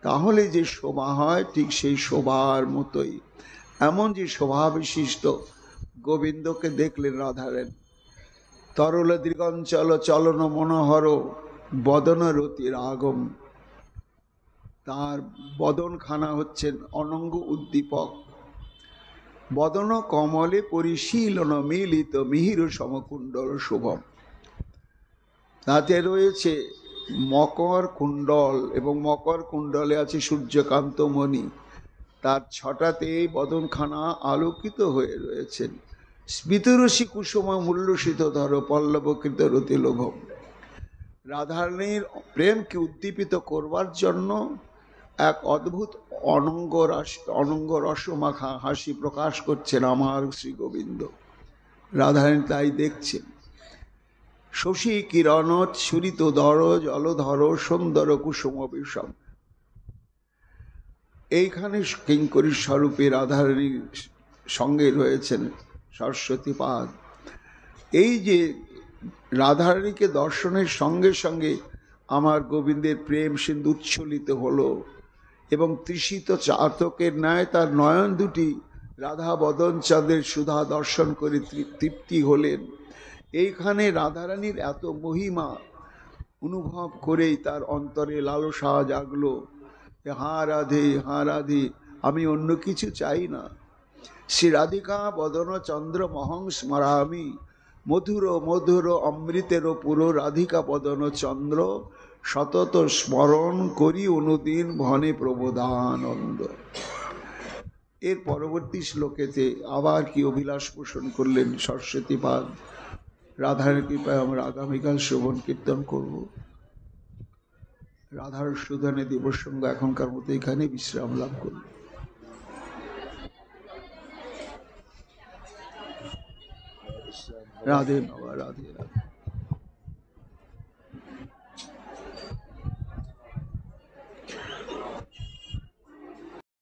তাহলে যে শোভা হয়, ঠিক সেই শোভার মতোই এমন যে শোভা বিশিষ্ট গোবিন্দকে দেখলেন রাধারানী। তরল দৃগঞ্চল চলন মনোহর বদন রতি রাগম, তার বদনখানা হচ্ছেন অনঙ্গ উদ্দীপক। বদন কমলে পরিশীলন মিলিত মিহির সমকুণ্ডল শুভম, তাতে রয়েছে মকর কুণ্ডল, এবং মকর কুণ্ডলে আছে সূর্যকান্ত মণি, তার ছটাতে বদনখানা আলোকিত হয়ে রয়েছেন। স্মিতরসী কুসুম মূল্যসিত ধর পল্লবকৃত রতি লোভম। রাধারানীর প্রেমকে উদ্দীপিত করবার জন্য এক অদ্ভুত অনঙ্গ রসমাখা হাসি প্রকাশ করছেন আমার শ্রী গোবিন্দ। রাধারানী তাই দেখছেন। শশী কিরণ ছুরিত ধর জলধর সুন্দর কুসুম বিষম, এইখানে কিঙ্করী স্বরূপে রাধারানীর সঙ্গে রয়েছেন সরস্বতী পাদ। এই যে রাধারানীকে দর্শনের সঙ্গে সঙ্গে আমার গোবিন্দের প্রেম সিন্ধু উচ্ছ্বলিত হলো, এবং তৃষিত চাতকের ন্যায় তার নয়ন দুটি রাধা বদন চাঁদের সুধা দর্শন করে তৃপ্তি হলেন। এইখানে রাধারানীর এত মহিমা অনুভব করেই তার অন্তরে লালসা জাগলো, হা রাধে হা রাধে, আমি অন্য কিছু চাই না। শ্রী রাধিকা বদন চন্দ্র মহং স্মরামি, মধুর মধুর অমৃতের পুরো রাধিকা বদন চন্দ্র, সতত স্মরণ করি অনুদিন ভনে প্রবোধানন্দ। এর পরবর্তী শ্লোকেতে আবার কি অভিলাষ পোষণ করলেন সরস্বতী পাদ। রাধার কৃপায় আমরা আগামীকাল শ্রবণ কীর্তন করব। রাধার সুধানে দিবস সঙ্গে এখনকার মতো এখানে বিশ্রাম লাভ করব। রাধে বাবা, রাধে রাধে।